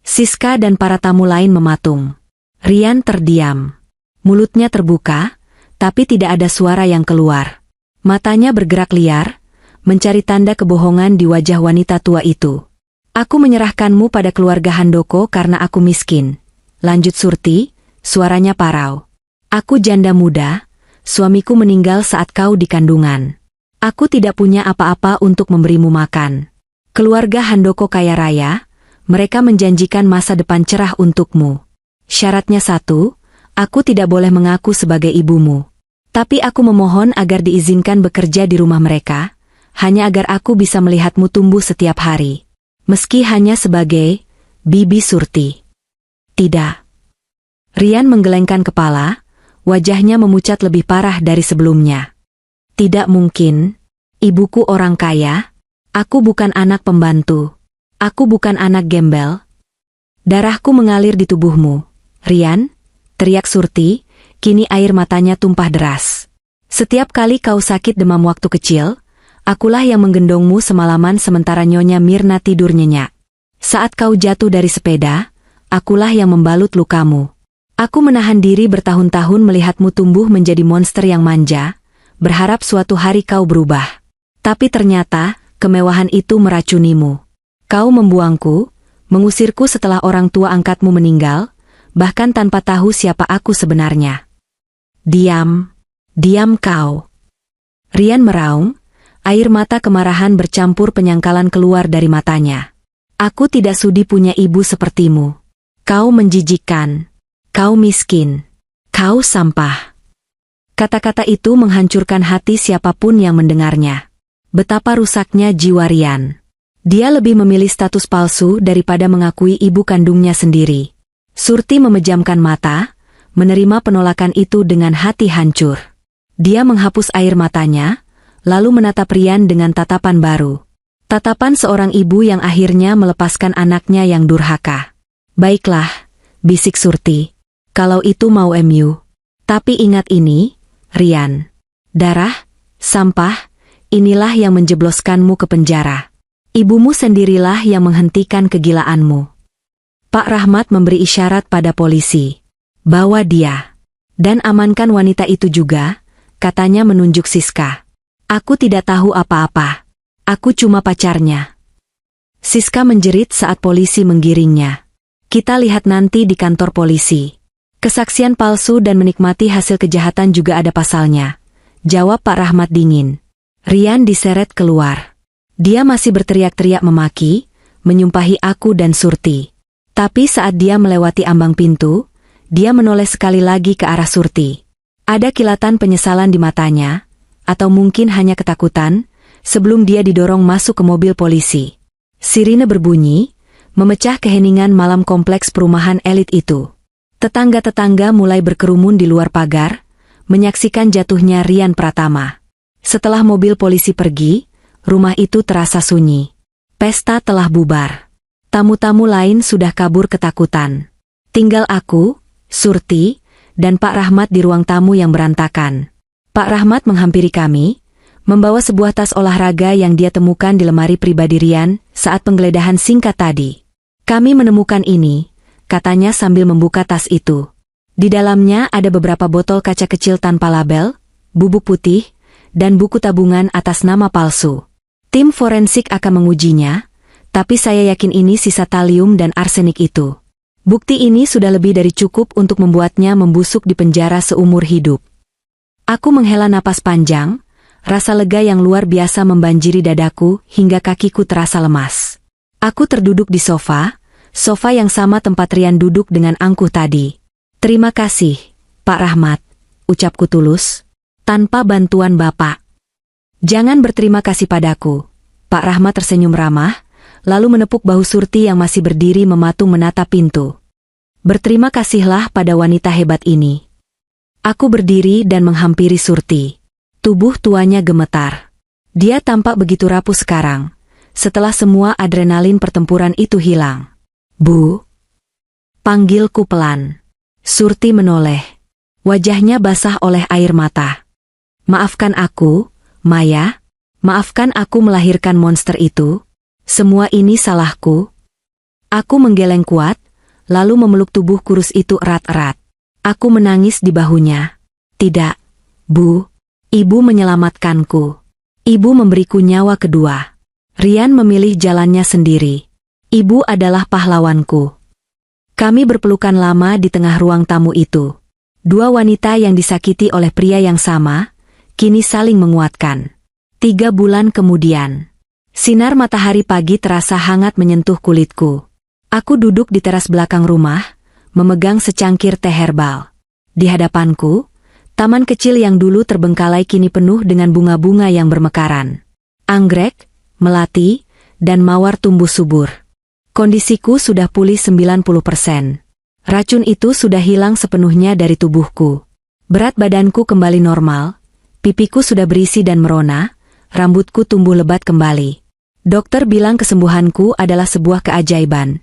Siska dan para tamu lain mematung. Rian terdiam. Mulutnya terbuka, tapi tidak ada suara yang keluar. Matanya bergerak liar, mencari tanda kebohongan di wajah wanita tua itu. Aku menyerahkanmu pada keluarga Handoko karena aku miskin. Lanjut Surti, suaranya parau. Aku janda muda, suamiku meninggal saat kau di kandungan. Aku tidak punya apa-apa untuk memberimu makan. Keluarga Handoko kaya raya, mereka menjanjikan masa depan cerah untukmu. Syaratnya satu, aku tidak boleh mengaku sebagai ibumu. Tapi aku memohon agar diizinkan bekerja di rumah mereka, hanya agar aku bisa melihatmu tumbuh setiap hari. Meski hanya sebagai Bibi Surti. Tidak. Rian menggelengkan kepala, wajahnya memucat lebih parah dari sebelumnya. Tidak mungkin. Ibuku orang kaya. Aku bukan anak pembantu. Aku bukan anak gembel. Darahku mengalir di tubuhmu, Rian, teriak Surti, kini air matanya tumpah deras. Setiap kali kau sakit demam waktu kecil, akulah yang menggendongmu semalaman sementara Nyonya Mirna tidur nyenyak. Saat kau jatuh dari sepeda, akulah yang membalut lukamu. Aku menahan diri bertahun-tahun melihatmu tumbuh menjadi monster yang manja, berharap suatu hari kau berubah. Tapi ternyata, kemewahan itu meracunimu. Kau membuangku, mengusirku setelah orang tua angkatmu meninggal, bahkan tanpa tahu siapa aku sebenarnya. Diam. Diam kau. Rian meraung, air mata kemarahan bercampur penyangkalan keluar dari matanya. Aku tidak sudi punya ibu sepertimu. Kau menjijikkan. Kau miskin. Kau sampah. Kata-kata itu menghancurkan hati siapapun yang mendengarnya. Betapa rusaknya jiwa Rian. Dia lebih memilih status palsu daripada mengakui ibu kandungnya sendiri. Surti memejamkan mata, menerima penolakan itu dengan hati hancur. Dia menghapus air matanya, lalu menatap Rian dengan tatapan baru. Tatapan seorang ibu yang akhirnya melepaskan anaknya yang durhaka. Baiklah, bisik Surti. Kalau itu mau MU. Tapi ingat ini, Rian. Darah, sampah, inilah yang menjebloskanmu ke penjara. Ibumu sendirilah yang menghentikan kegilaanmu. Pak Rahmat memberi isyarat pada polisi. Bawa dia. Dan amankan wanita itu juga, katanya menunjuk Siska. Aku tidak tahu apa-apa. Aku cuma pacarnya. Siska menjerit saat polisi menggiringnya. Kita lihat nanti di kantor polisi. Kesaksian palsu dan menikmati hasil kejahatan juga ada pasalnya. Jawab Pak Rahmat dingin. Rian diseret keluar. Dia masih berteriak-teriak memaki, menyumpahi aku dan Surti. Tapi saat dia melewati ambang pintu, dia menoleh sekali lagi ke arah Surti. Ada kilatan penyesalan di matanya, atau mungkin hanya ketakutan, sebelum dia didorong masuk ke mobil polisi. Sirine berbunyi, memecah keheningan malam kompleks perumahan elit itu. Tetangga-tetangga mulai berkerumun di luar pagar, menyaksikan jatuhnya Rian Pratama. Setelah mobil polisi pergi, rumah itu terasa sunyi. Pesta telah bubar. Tamu-tamu lain sudah kabur ketakutan. Tinggal aku, Surti, dan Pak Rahmat di ruang tamu yang berantakan. Pak Rahmat menghampiri kami, membawa sebuah tas olahraga yang dia temukan di lemari pribadi Rian saat penggeledahan singkat tadi. Kami menemukan ini, katanya sambil membuka tas itu. Di dalamnya ada beberapa botol kaca kecil tanpa label, bubuk putih, dan buku tabungan atas nama palsu. Tim forensik akan mengujinya, tapi saya yakin ini sisa talium dan arsenik itu. Bukti ini sudah lebih dari cukup untuk membuatnya membusuk di penjara seumur hidup. Aku menghela napas panjang, rasa lega yang luar biasa membanjiri dadaku hingga kakiku terasa lemas. Aku terduduk di sofa yang sama tempat Rian duduk dengan angkuh tadi. Terima kasih, Pak Rahmat, ucapku tulus, tanpa bantuan Bapak. Jangan berterima kasih padaku. Pak Rahmat tersenyum ramah, lalu menepuk bahu Surti yang masih berdiri mematung menatap pintu. Berterima kasihlah pada wanita hebat ini. Aku berdiri dan menghampiri Surti. Tubuh tuanya gemetar. Dia tampak begitu rapuh sekarang, setelah semua adrenalin pertempuran itu hilang. Bu? Panggilku pelan. Surti menoleh. Wajahnya basah oleh air mata. Maafkan aku, Maya. Maafkan aku melahirkan monster itu. Semua ini salahku. Aku menggeleng kuat, lalu memeluk tubuh kurus itu erat-erat. Aku menangis di bahunya. Tidak, Bu. Ibu menyelamatkanku. Ibu memberiku nyawa kedua. Rian memilih jalannya sendiri. Ibu adalah pahlawanku. Kami berpelukan lama di tengah ruang tamu itu. Dua wanita yang disakiti oleh pria yang sama, kini saling menguatkan. 3 bulan kemudian. Sinar matahari pagi terasa hangat menyentuh kulitku. Aku duduk di teras belakang rumah, memegang secangkir teh herbal. Di hadapanku, taman kecil yang dulu terbengkalai kini penuh dengan bunga-bunga yang bermekaran. Anggrek, melati, dan mawar tumbuh subur. Kondisiku sudah pulih 90%. Racun itu sudah hilang sepenuhnya dari tubuhku. Berat badanku kembali normal, pipiku sudah berisi dan merona, rambutku tumbuh lebat kembali. Dokter bilang kesembuhanku adalah sebuah keajaiban.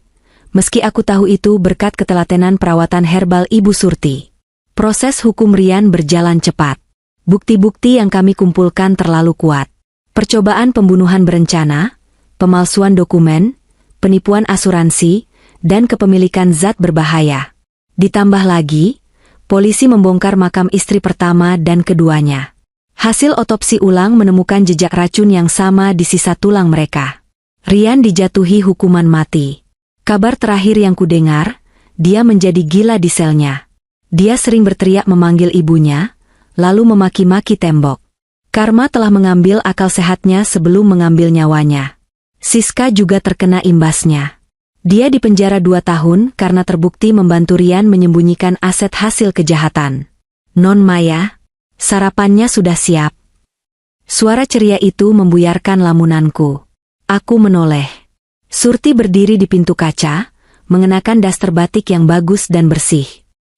Meski aku tahu itu berkat ketelatenan perawatan herbal Ibu Surti. Proses hukum Rian berjalan cepat. Bukti-bukti yang kami kumpulkan terlalu kuat. Percobaan pembunuhan berencana, pemalsuan dokumen, penipuan asuransi, dan kepemilikan zat berbahaya. Ditambah lagi, polisi membongkar makam istri pertama dan keduanya. Hasil otopsi ulang menemukan jejak racun yang sama di sisa tulang mereka. Rian dijatuhi hukuman mati. Kabar terakhir yang kudengar, dia menjadi gila di selnya. Dia sering berteriak memanggil ibunya, lalu memaki-maki tembok. Karma telah mengambil akal sehatnya sebelum mengambil nyawanya. Siska juga terkena imbasnya. Dia dipenjara 2 tahun karena terbukti membantu Rian menyembunyikan aset hasil kejahatan. Non Maya, sarapannya sudah siap. Suara ceria itu membuyarkan lamunanku. Aku menoleh. Surti berdiri di pintu kaca, mengenakan daster batik yang bagus dan bersih.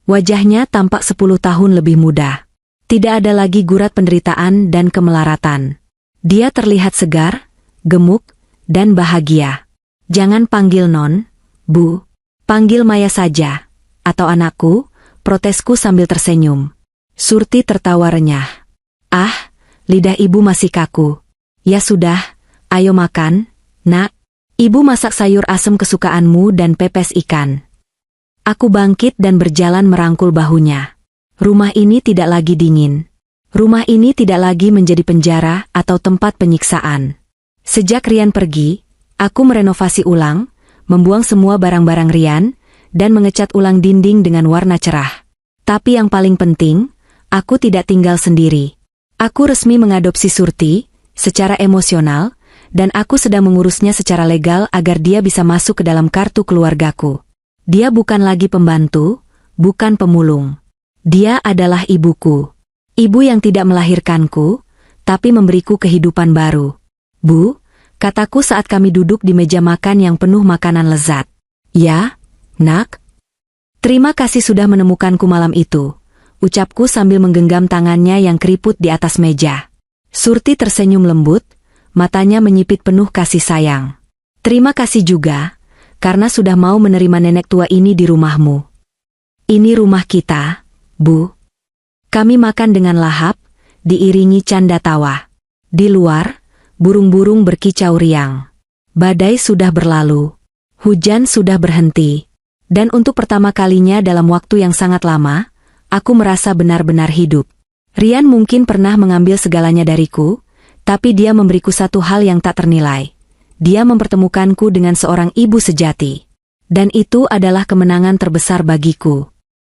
Wajahnya tampak 10 tahun lebih muda. Tidak ada lagi gurat penderitaan dan kemelaratan. Dia terlihat segar, gemuk, dan bahagia. Jangan panggil Non, Bu. Panggil Maya saja. Atau anakku, protesku sambil tersenyum. Surti tertawa renyah. Ah, lidah ibu masih kaku. Ya sudah, ayo makan, nak. Ibu masak sayur asem kesukaanmu dan pepes ikan. Aku bangkit dan berjalan merangkul bahunya. Rumah ini tidak lagi dingin. Rumah ini tidak lagi menjadi penjara atau tempat penyiksaan. Sejak Rian pergi, aku merenovasi ulang, membuang semua barang-barang Rian, dan mengecat ulang dinding dengan warna cerah. Tapi yang paling penting, aku tidak tinggal sendiri. Aku resmi mengadopsi Surti, secara emosional, dan aku sedang mengurusnya secara legal agar dia bisa masuk ke dalam kartu keluargaku. Dia bukan lagi pembantu, bukan pemulung. Dia adalah ibuku. Ibu yang tidak melahirkanku, tapi memberiku kehidupan baru. Bu, kataku saat kami duduk di meja makan yang penuh makanan lezat. Ya, nak. Terima kasih sudah menemukanku malam itu, ucapku sambil menggenggam tangannya yang keriput di atas meja. Surti tersenyum lembut, matanya menyipit penuh kasih sayang. Terima kasih juga, karena sudah mau menerima nenek tua ini di rumahmu. Ini rumah kita, Bu. Kami makan dengan lahap, diiringi canda tawa. Di luar, burung-burung berkicau riang. Badai sudah berlalu. Hujan sudah berhenti. Dan untuk pertama kalinya dalam waktu yang sangat lama, aku merasa benar-benar hidup. Rian mungkin pernah mengambil segalanya dariku, tapi dia memberiku satu hal yang tak ternilai. Dia mempertemukanku dengan seorang ibu sejati. Dan itu adalah kemenangan terbesar bagiku.